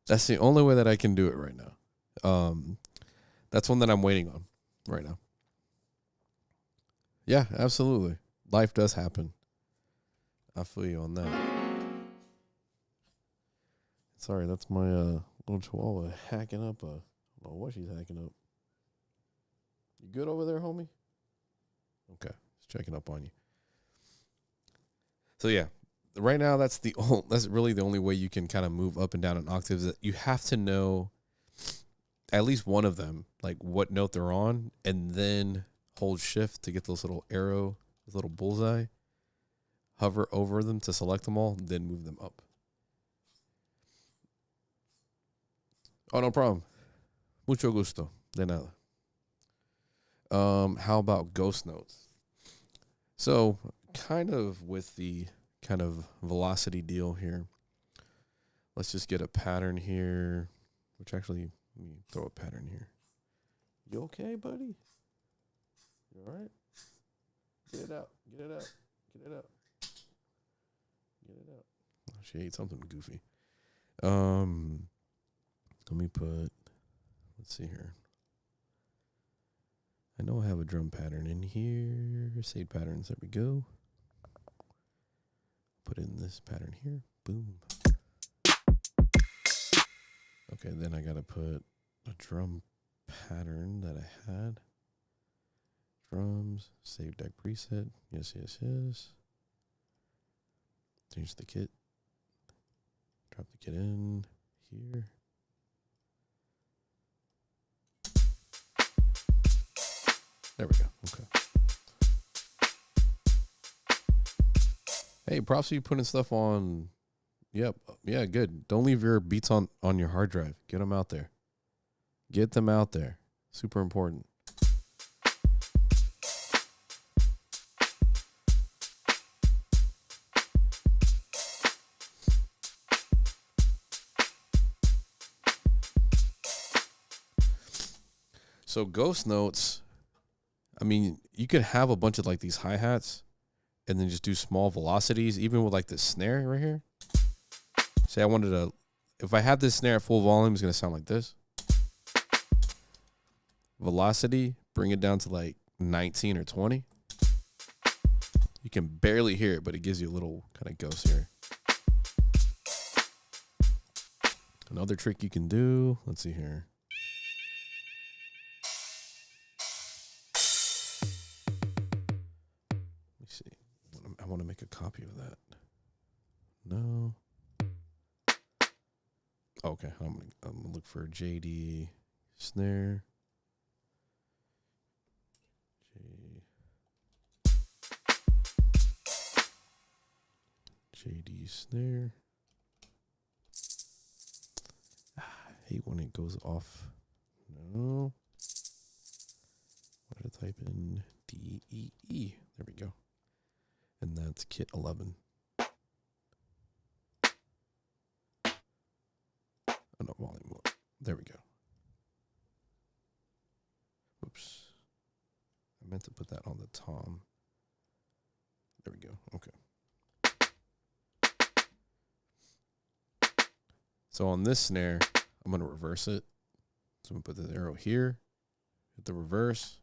That's the only way that I can do it right now. That's one that I'm waiting on right now. Yeah, absolutely. Life does happen. I feel you on that. Sorry, that's my little chihuahua hacking up. I don't know what she's hacking up. You good over there, homie? Okay, just checking up on you. So yeah, right now that's really the only way you can kind of move up and down in octaves. That you have to know at least one of them, like what note they're on, and then hold shift to get those little arrow, those little bullseye. Hover over them to select them all, then move them up. Oh, no problem. Mucho gusto. De nada. How about ghost notes? So, kind of with the kind of velocity deal here. Let's just get a pattern here. Which actually, let me throw a pattern here. You okay, buddy? You all right? Get it out. Get it out. Get it out. Get it out. Oh, she ate something goofy. Let me put, let's see here. I know I have a drum pattern in here. Save patterns. There we go. Put in this pattern here. Boom. Okay, then I got to put a drum pattern that I had. Drums. Save deck preset. Yes, yes, yes. Change the kit. Drop the kit in here. There we go. Okay. Hey, props for you putting stuff on. Yep. Yeah, good. Don't leave your beats on your hard drive. Get them out there. Get them out there. Super important. So ghost notes, I mean, you could have a bunch of like these hi-hats and then just do small velocities, even with like this snare right here. Say I wanted to, if I had this snare at full volume, it's going to sound like this. Velocity, bring it down to like 19 or 20. You can barely hear it, but it gives you a little kind of ghost here. Another trick you can do, let's see here. I want to make a copy of that. No. Okay, I'm gonna look for JD snare. JD snare. I hate when it goes off. No. I'm gonna type in DEE. There we go. And that's kit 11. Oh, no, volume 1. There we go. Oops. I meant to put that on the tom. There we go. Okay. So on this snare, I'm going to reverse it. So I'm going to put the arrow here. Hit the reverse.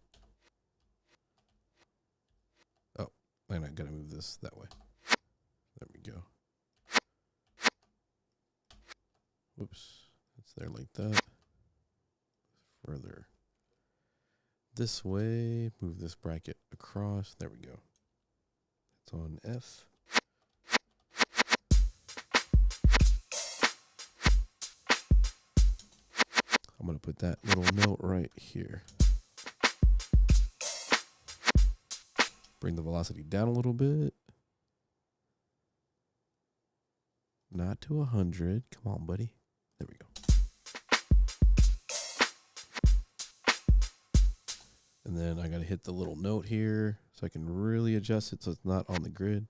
And I gotta move this that way. There we go. Whoops. It's there like that. Further this way. Move this bracket across. There we go. It's on F. I'm gonna put that little note right here. Bring the velocity down a little bit. Not to 100. Come on, buddy. There we go. And then I got to hit the little note here so I can really adjust it so it's not on the grid.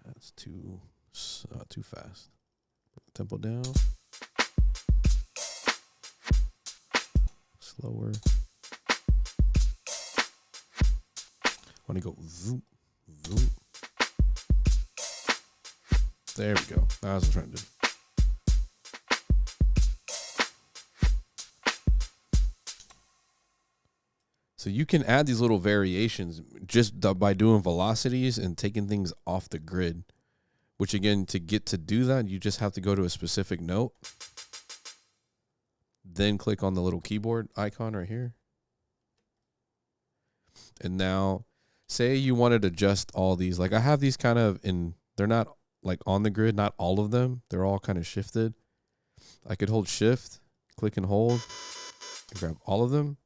That's too fast. Tempo down. Slower. Want to go zoom, zoom. There we go. That's what I'm trying to do. So you can add these little variations just by doing velocities and taking things off the grid, which again, to get to do that, you just have to go to a specific note, then click on the little keyboard icon right here. And now say you wanted to adjust all these, like I have these kind of they're not like on the grid, not all of them. They're all kind of shifted. I could hold shift, click and hold, and grab all of them.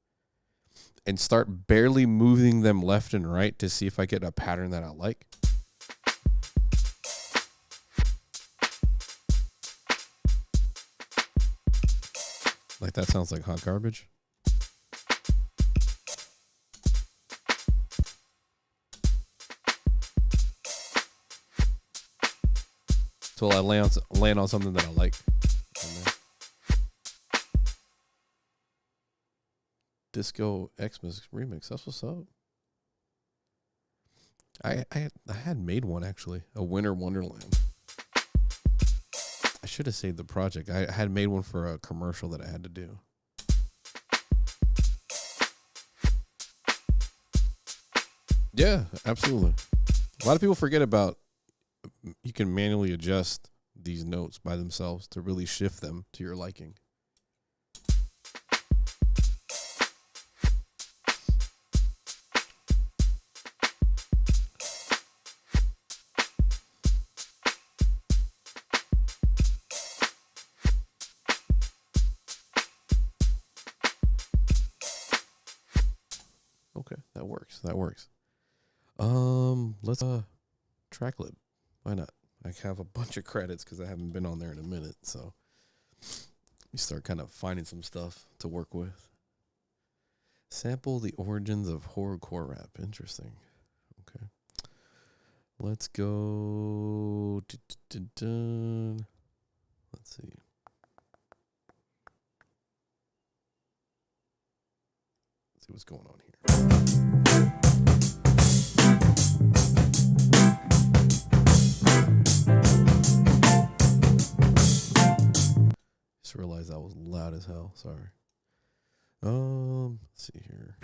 And start barely moving them left and right to see if I get a pattern that I like. Like that sounds like hot garbage. So I land on something that I like. Disco Xmas remix. That's what's up. I had made one actually, a Winter Wonderland. I should have saved the project. I had made one for a commercial that I had to do. Yeah, absolutely. A lot of people forget about you can manually adjust these notes by themselves to really shift them to your liking. Okay, that works. That works. Let's track lib. Why not? I have a bunch of credits because I haven't been on there in a minute, so we start kind of finding some stuff to work with. Sample the origins of horrorcore rap. Interesting. Okay. Let's go. Let's see. Let's see what's going on here. Just realized that was loud as hell. Sorry. Let's see here.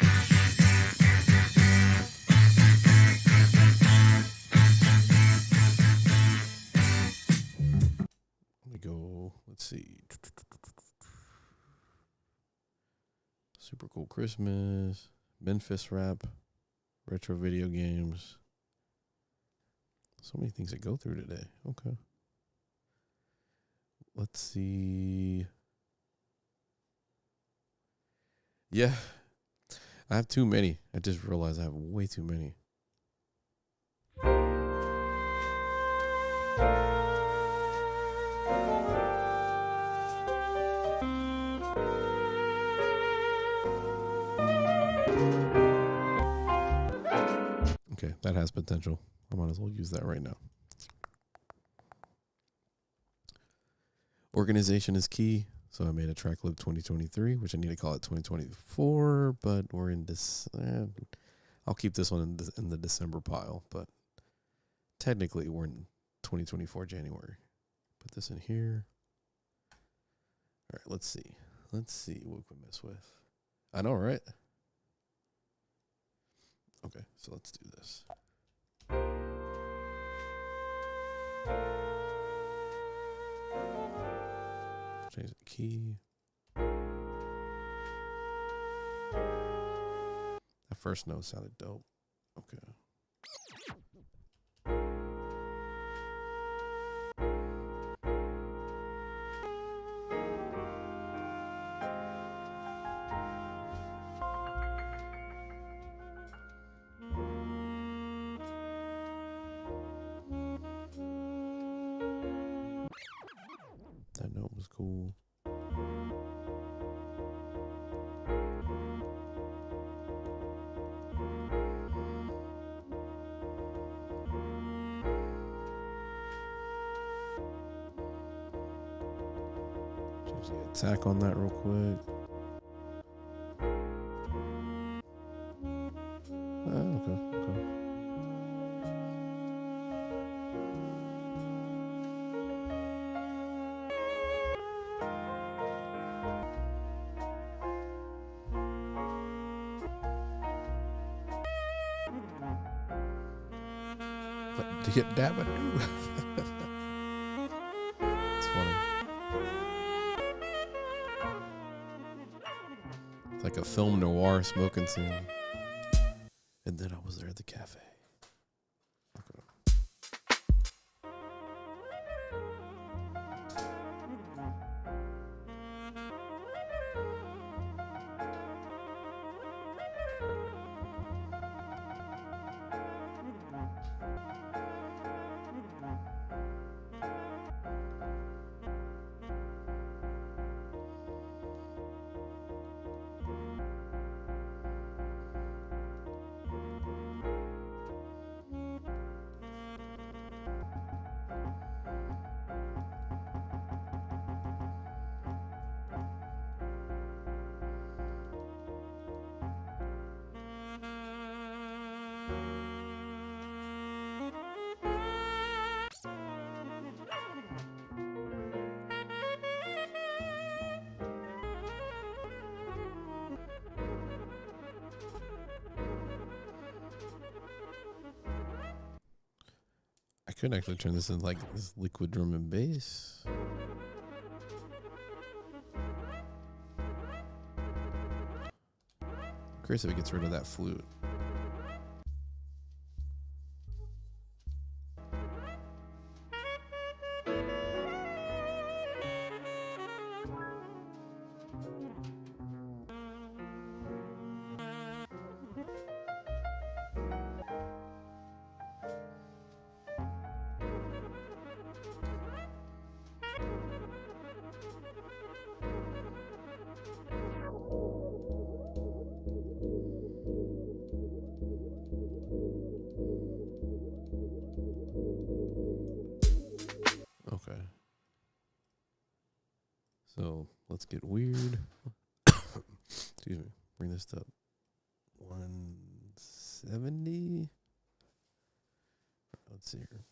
Let me go. Let's see. Super Cool Christmas, Memphis rap, retro video games. So many things to go through today. Okay. Let's see. Yeah. I have too many. I just realized I have way too many. Okay, that has potential. I might as well use that right now. Organization is key. So I made a track lib 2023, which I need to call it 2024, but we're in this. I'll keep this one in the December pile, but technically we're in 2024 January. Put this in here. All right, let's see. Let's see what we can mess with. I know, right? Okay, so let's do this. Change the key. That first note sounded dope. Okay. That note was cool. Change the attack on that real quick. Okay. To get Dabadoo. It's funny. It's like a film noir smoking scene. And then I was there at the cafe. Okay. I could actually turn this into like this liquid drum and bass. I'm curious if it gets rid of that flute. Okay. So let's get weird. Excuse me. Bring this to 170. Let's see here.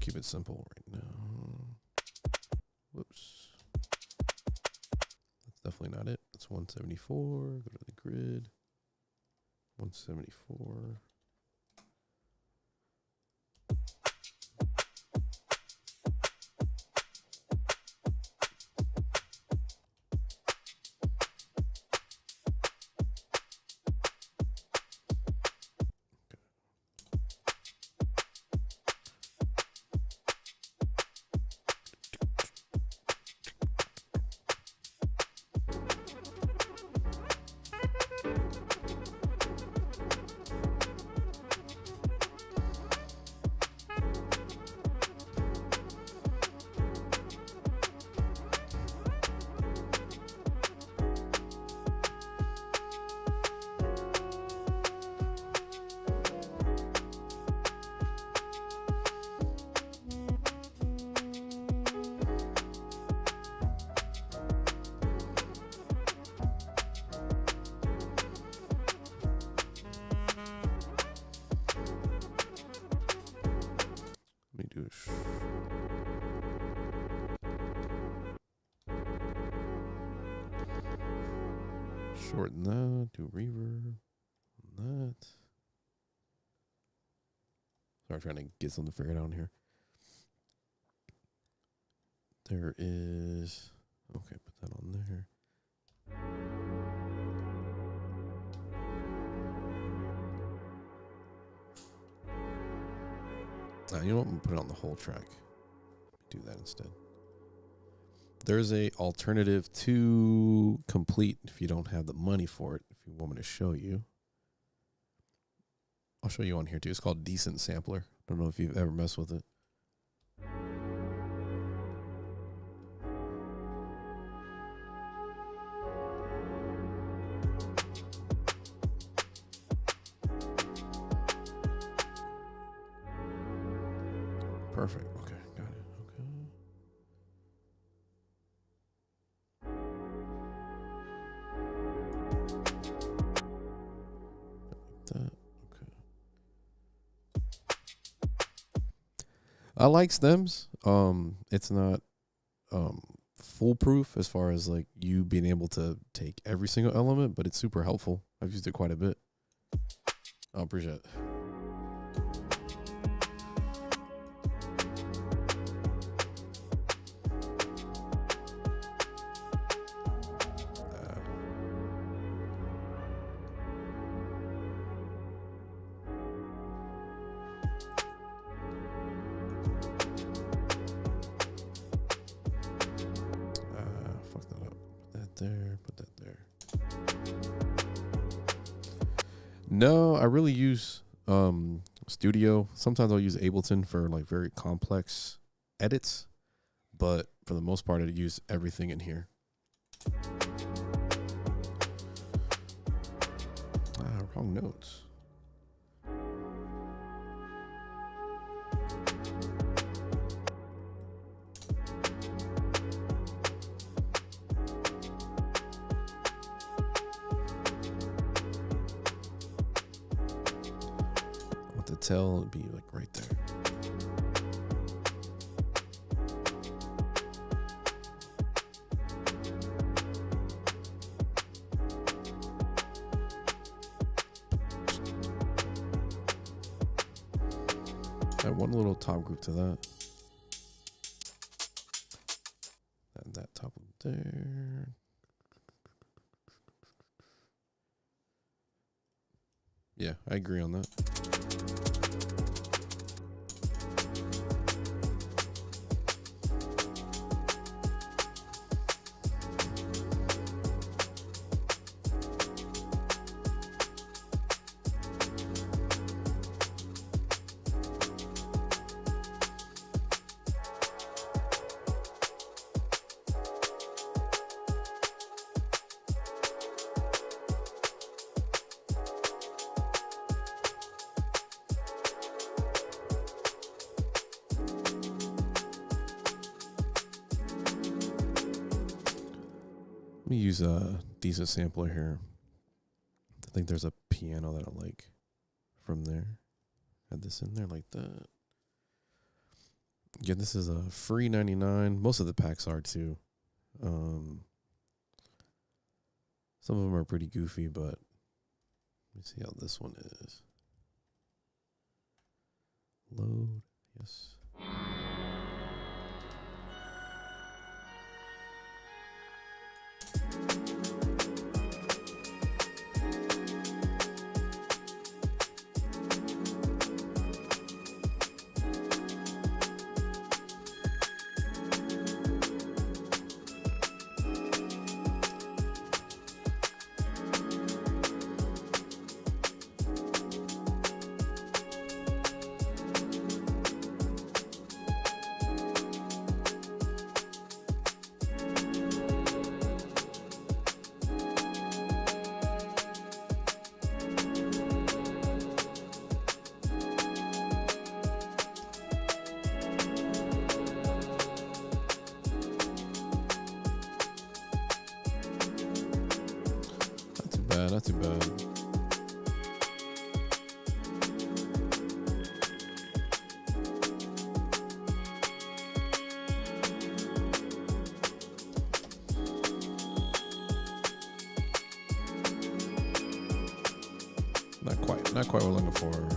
Keep it simple right now. Whoops. That's definitely not it. That's 174. Go to the grid. 174. Shorten that, do reverb on that. Sorry, trying to get something figured out here. There is, okay, put that on there. You know what, I'm gonna put it on the whole track. Do that instead. There's a alternative to Complete if you don't have the money for it. If you want me to show you, I'll show you on here too. It's called Decent Sampler. I don't know if you've ever messed with it. Perfect. Okay, got it. Okay. That. Okay. I like stems. It's not foolproof as far as like you being able to take every single element, but it's super helpful. I've used it quite a bit. I appreciate it. Fuck that up. Put that there. Put that there. No, I really use Studio. Sometimes I'll use Ableton for like very complex edits, but for the most part, I use everything in here. Wrong notes. The tail would be like right there. Add one little top group to that. And that top up there. Yeah, I agree on that. Let me use a decent sampler here. I think there's a piano that I like from there. Add this in there like that. Yeah, this is a free 99. Most of the packs are too. Some of them are pretty goofy, but let me see how this one is. Load, yes. Not too bad. Not quite what we're looking for.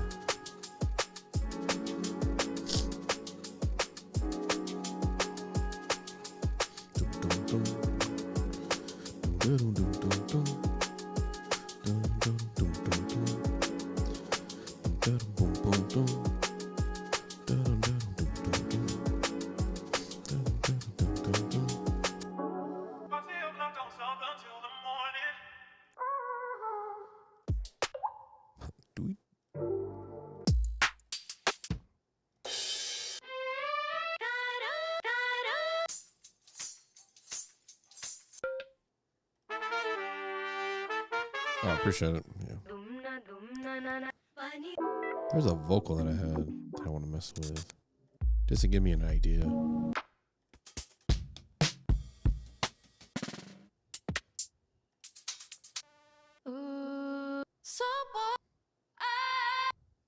Oh, I appreciate it. Yeah. There's a vocal that I had that I want to mess with. just to give me an idea.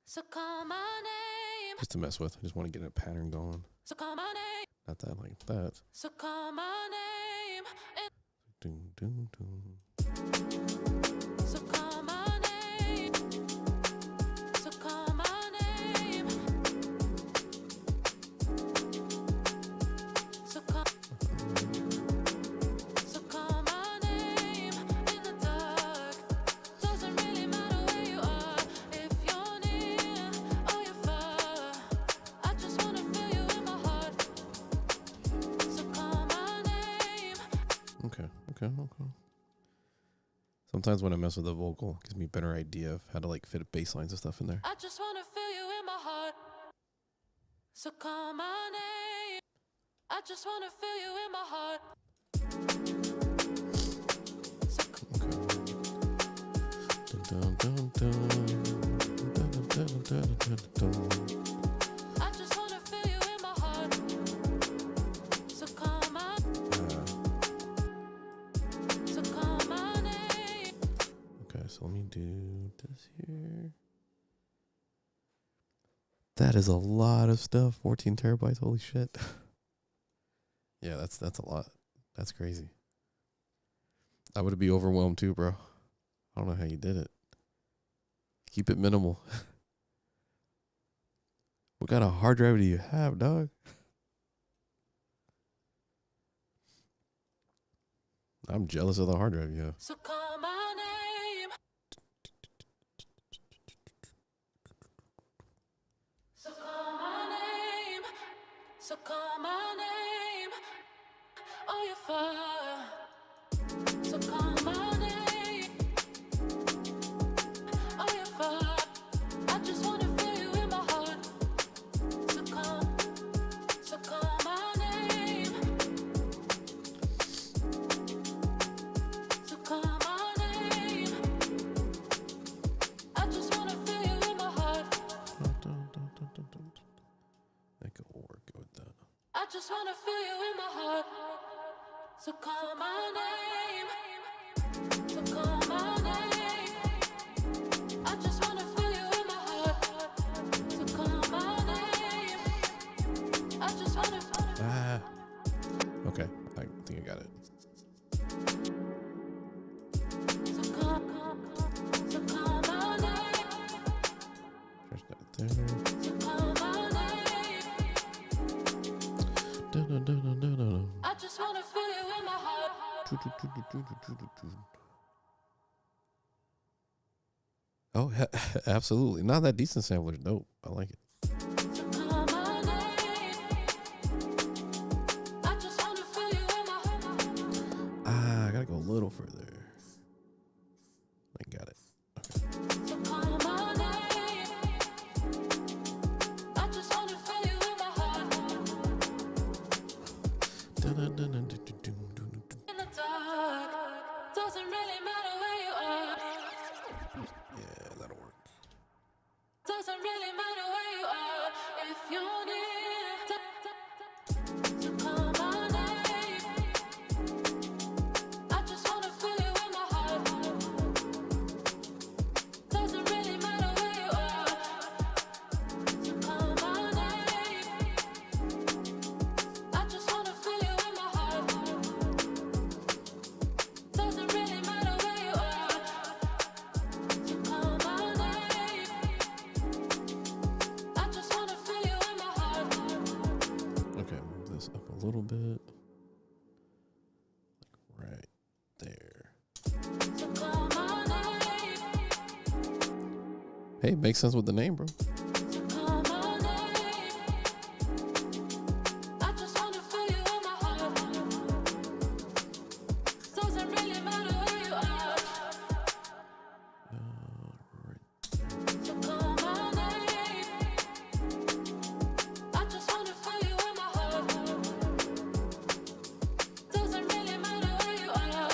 So call my name. Just to mess with. I just want to get a pattern going. So call my name. Not that like that. So call my name. Dun, dun, dun. So call my name. So call my name. So call my name in the dark. Doesn't really matter where you are. If you're near or you're far, I just wanna feel you in my heart. So call my name. Okay. Sometimes when I mess with the vocal, it gives me a better idea of how to like fit bass lines and stuff in there. I just wanna feel you in my heart. So call my name. I just wanna feel you in my heart. So Dun, dun, dun, dun, dun, dun, dun, dun. I just wanna feel you in my heart. So call my name. Okay, so let me do this here. That is a lot of stuff. 14 terabytes. Holy shit. Yeah, that's a lot. That's crazy. I would be overwhelmed too, bro. I don't know how you did it. Keep it minimal. What kind of hard drive do you have, dog? I'm jealous of the hard drive you have. So call my name. So call my name. So call my name. Oh, you're far. So call my name. Oh, you're far. I just wanna feel you in my heart. So call my name. So call my name. I just wanna feel you in my heart. I could work with that. I just wanna feel you in my heart. So call my name. So call my name. I just wanna feel you in my heart. So call my name. I just wanna. Okay, I think I got it. So call my name. There's that there. So call my name. Dun-dun-dun-dun-dun-dun. I just wanna feel you in my heart. Oh, absolutely. Not that decent sampler. Dope. I like it. So call my name. I just wanna feel you in my heart. I gotta go a little further. I got it. So call my name. I just wanna feel you in my heart. Dun-dun-dun-dun-dun-dun-dun. In the dark, doesn't really matter where you are. Yeah, that'll work. Doesn't really matter where you are. If you're near, so call my name. I just wanna feel you in my heart. Doesn't really matter where you are. So call my name. I just wanna feel you in my heart. Doesn't really matter where you are. So call my name. I just wanna feel you in my heart. Okay, move this up a little bit. Like right there. So call my name. Hey, makes sense with the name, bro. So call my name. I just wanna feel you in my heart. Doesn't really matter where you are. Right. So call my name. I just wanna feel you in my heart. Doesn't really matter where you are.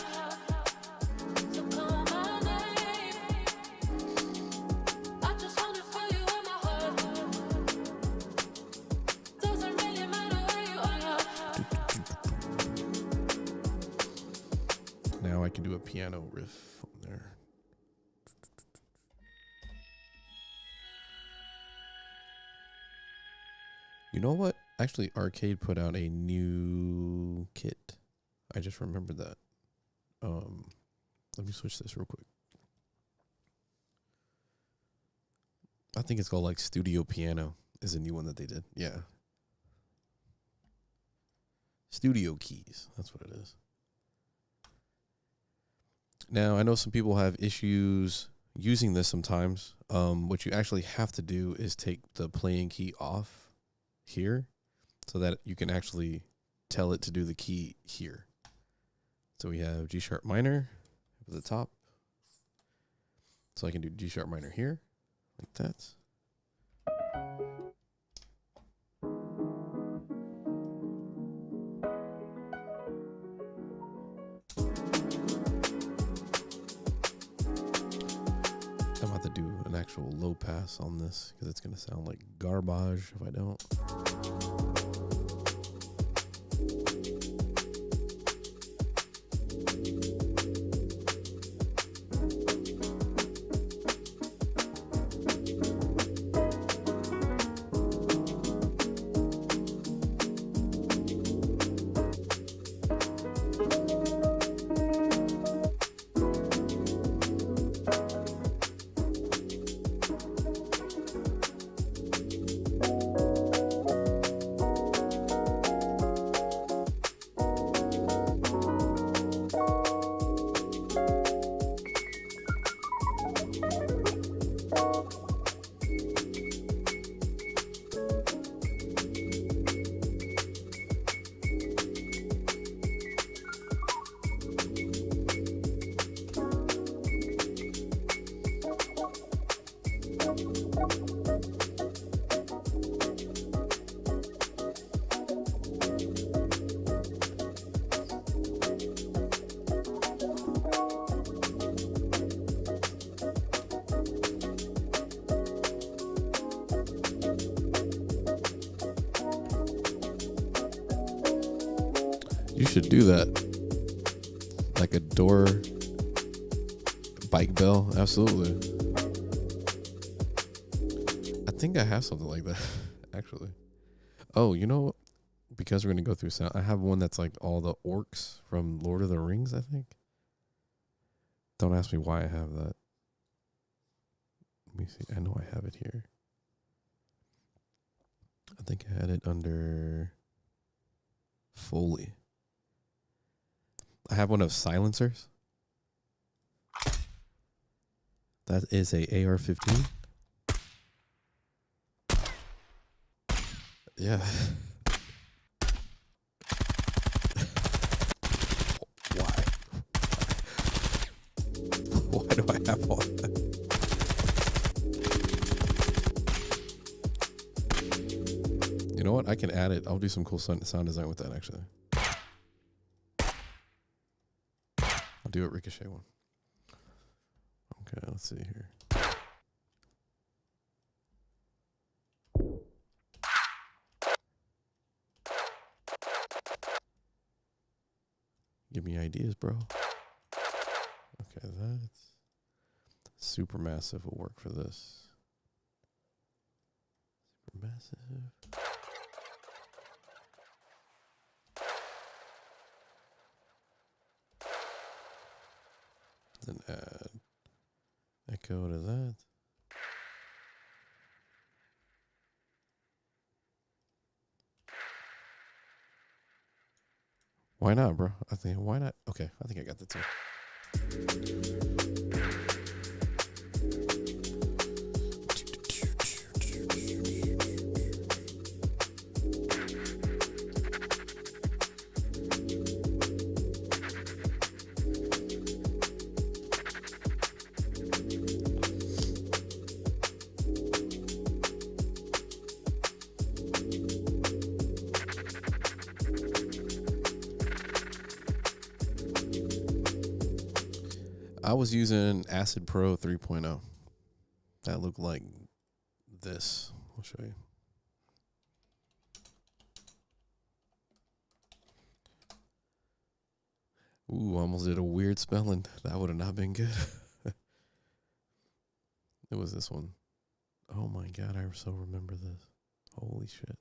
So call my name. I just wanna feel you in my heart. I can do a piano riff on there. You know what? Actually, Arcade put out a new kit. I just remembered that. Let me switch this real quick. I think it's called like Studio Piano is a new one that they did. Yeah. Studio Keys. That's what it is. Now, I know some people have issues using this sometimes. What you actually have to do is take the playing key off here so that you can actually tell it to do the key here. So we have G sharp minor at the top. So I can do G sharp minor here, like that. I'm about to do an actual low pass on this because it's going to sound like garbage if I don't. You should do that. Like a door bike bell. Absolutely. I think I have something like that, actually. Oh, you know, because we're going to go through sound, I have one that's like all the orcs from Lord of the Rings, I think. Don't ask me why I have that. Let me see. I know I have it here. I think I had it under Foley. I have one of silencers. That is a AR-15. Yeah. Why? Why do I have all that? You know what? I can add it. I'll do some cool sound design with that, actually. I'll do a ricochet one. Okay, let's see here. Give me ideas, bro. Okay, that's supermassive will work for this. Supermassive. Then add echo to that. Why not, bro? I think, why not? Okay, I think I got the two. I was using Acid Pro 3.0. That looked like this. I'll show you. Ooh, almost did a weird spelling. That would have not been good. It was this one. Oh my God, I so remember this. Holy shit.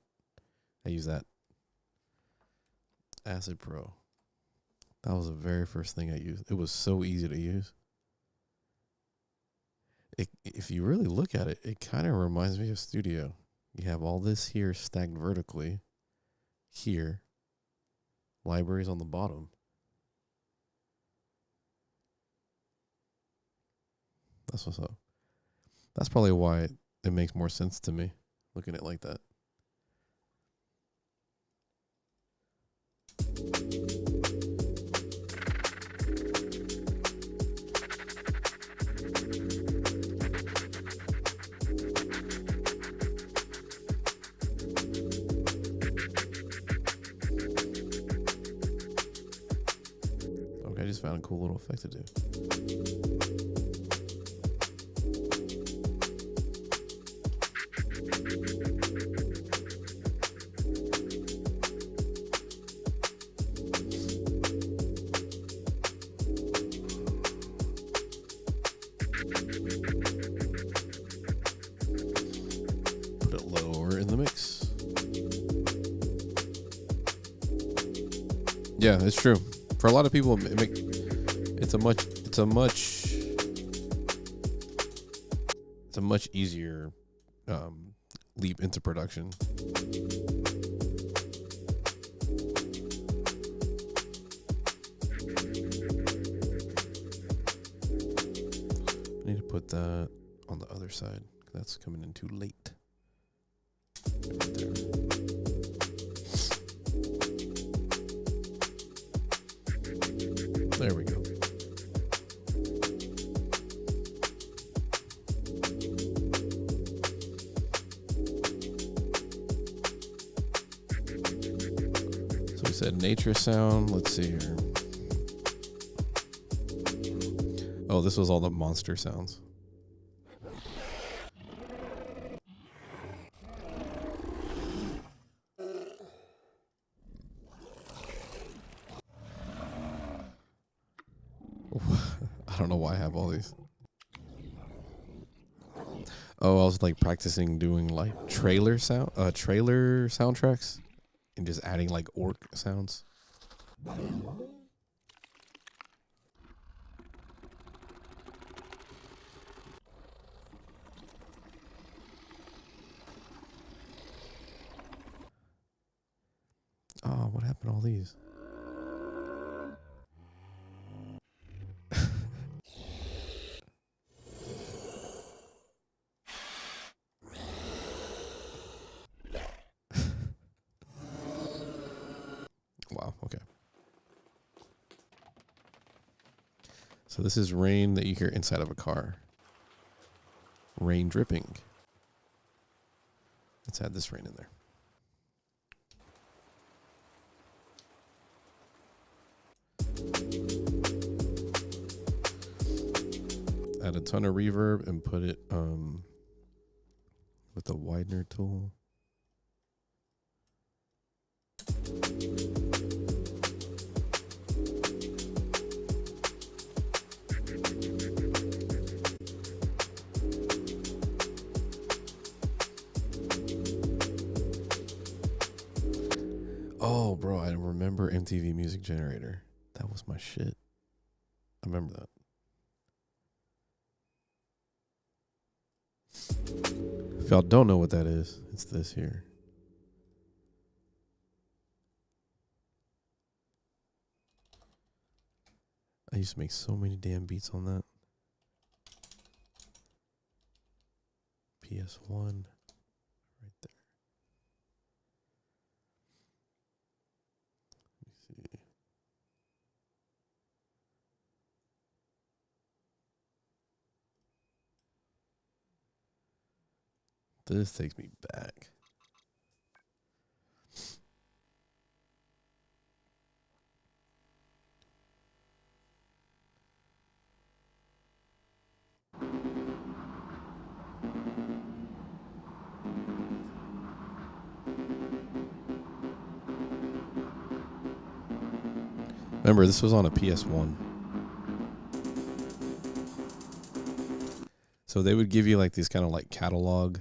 I use that. Acid Pro. That was the very first thing I used. It was so easy to use. If you really look at it, it kind of reminds me of Studio. You have all this here stacked vertically. Here. Libraries on the bottom. That's what's up. That's probably why it makes more sense to me, looking at it like that. Okay, I just found a cool little effect to do. Put it lower in the mix. Yeah, it's true. For a lot of people, it's a much easier leap into production. I need to put that on the other side. That's coming in too late. Right there. There we go. So we said nature sound. Let's see here. Oh, this was all the monster sounds. I don't know why I have all these. Oh, I was like practicing doing like trailer soundtracks and just adding like orc sounds. Oh, what happened to all these? Wow, okay. So this is rain that you hear inside of a car. Rain dripping. Let's add this rain in there. Add a ton of reverb and put it with the widener tool. Oh, bro, I remember MTV Music Generator. That was my shit. I remember that. If y'all don't know what that is, it's this here. I used to make so many damn beats on that. PS1. Right there. Let me see. This takes me back. Remember, this was on a PS1. So they would give you like these kind of like catalog.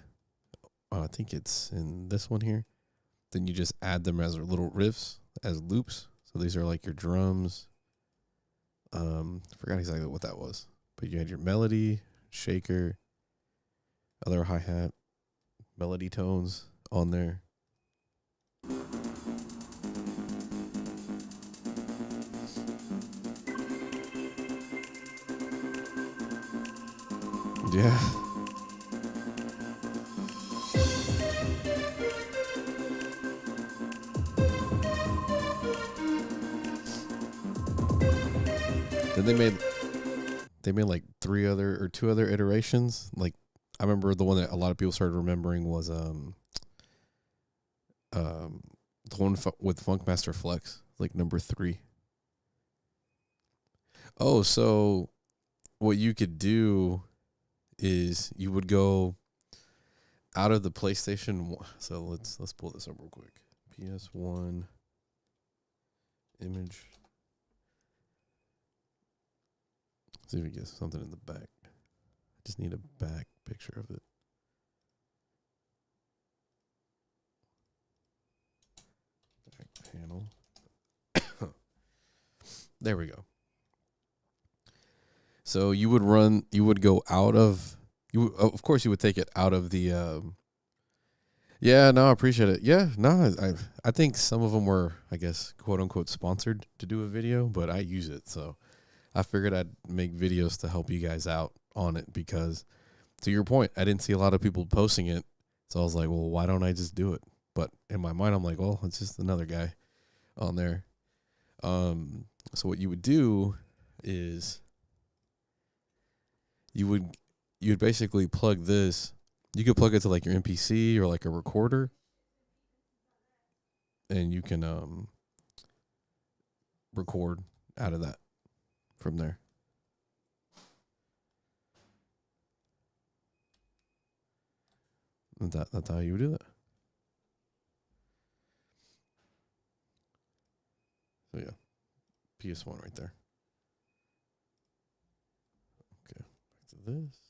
I think it's in this one here. Then you just add them as little riffs, as loops. So these are like your drums. Forgot exactly what that was. But you had your melody, shaker, other hi-hat, melody tones on there. Yeah. Then they made like two other iterations. Like I remember the one that a lot of people started remembering was the one with Funkmaster Flex, like number 3. Oh, so what you could do is you would go out of the PlayStation. So let's pull this up real quick. PS1 image. See if we get something in the back. I just need a back picture of it. Back panel. There we go. So you would go out of, of course you would take it out of the, yeah, no, I appreciate it. Yeah, no, I think some of them were, I guess, quote unquote sponsored to do a video, but I use it. So I figured I'd make videos to help you guys out on it because to your point, I didn't see a lot of people posting it. So I was like, well, why don't I just do it? But in my mind, I'm like, well, it's just another guy on there. So what you would do is you'd basically plug this. You could plug it to like your MPC or like a recorder, and you can record out of that from there. That's how you would do that. So yeah, PS1 right there. Okay, back to this.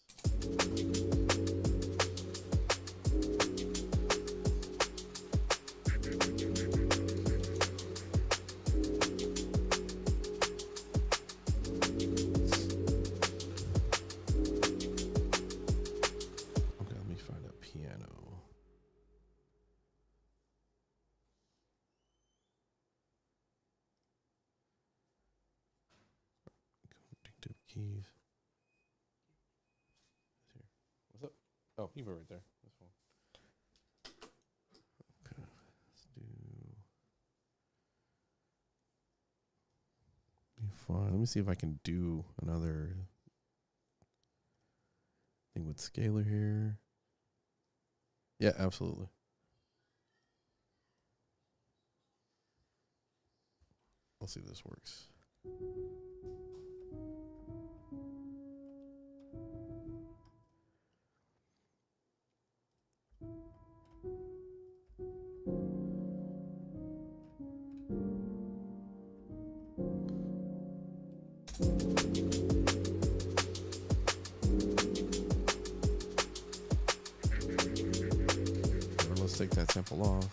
Okay, let me find a piano. Dictative keys. Here. What's up? Oh, you were right there. That's fine. Okay, let's do. Be fine. Let me see if I can do another thing with scalar here. Yeah, absolutely. Let's see if this works. Or let's take that sample off.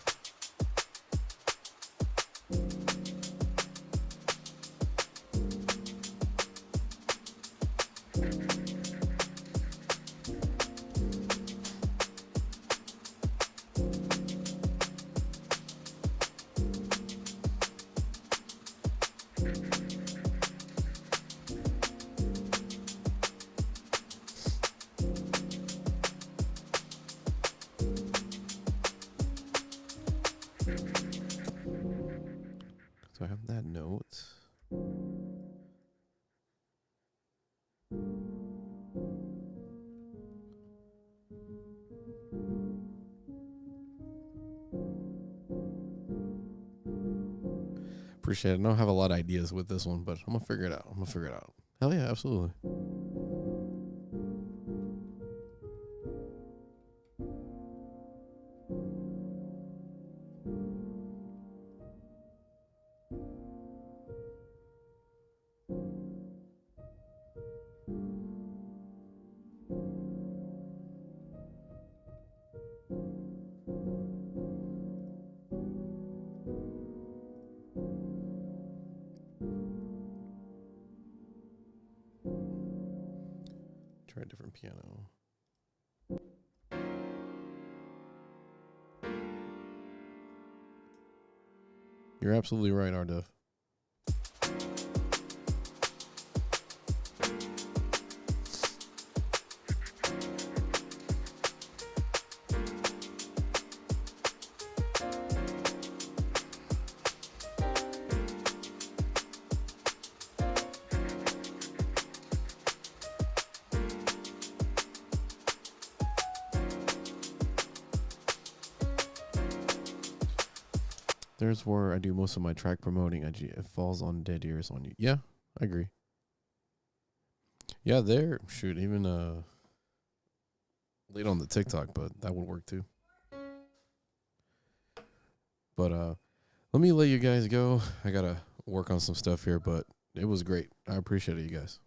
So I have that note. Appreciate it. I don't have a lot of ideas with this one, but I'm gonna figure it out. Hell yeah, absolutely. different piano. You're absolutely right, Ardev. There's where I do most of my track promoting. It falls on dead ears on you. Yeah, I agree. Yeah, there. Shoot, even late on the TikTok, but that would work too. But let me let you guys go. I gotta work on some stuff here, but it was great. I appreciate it, you guys.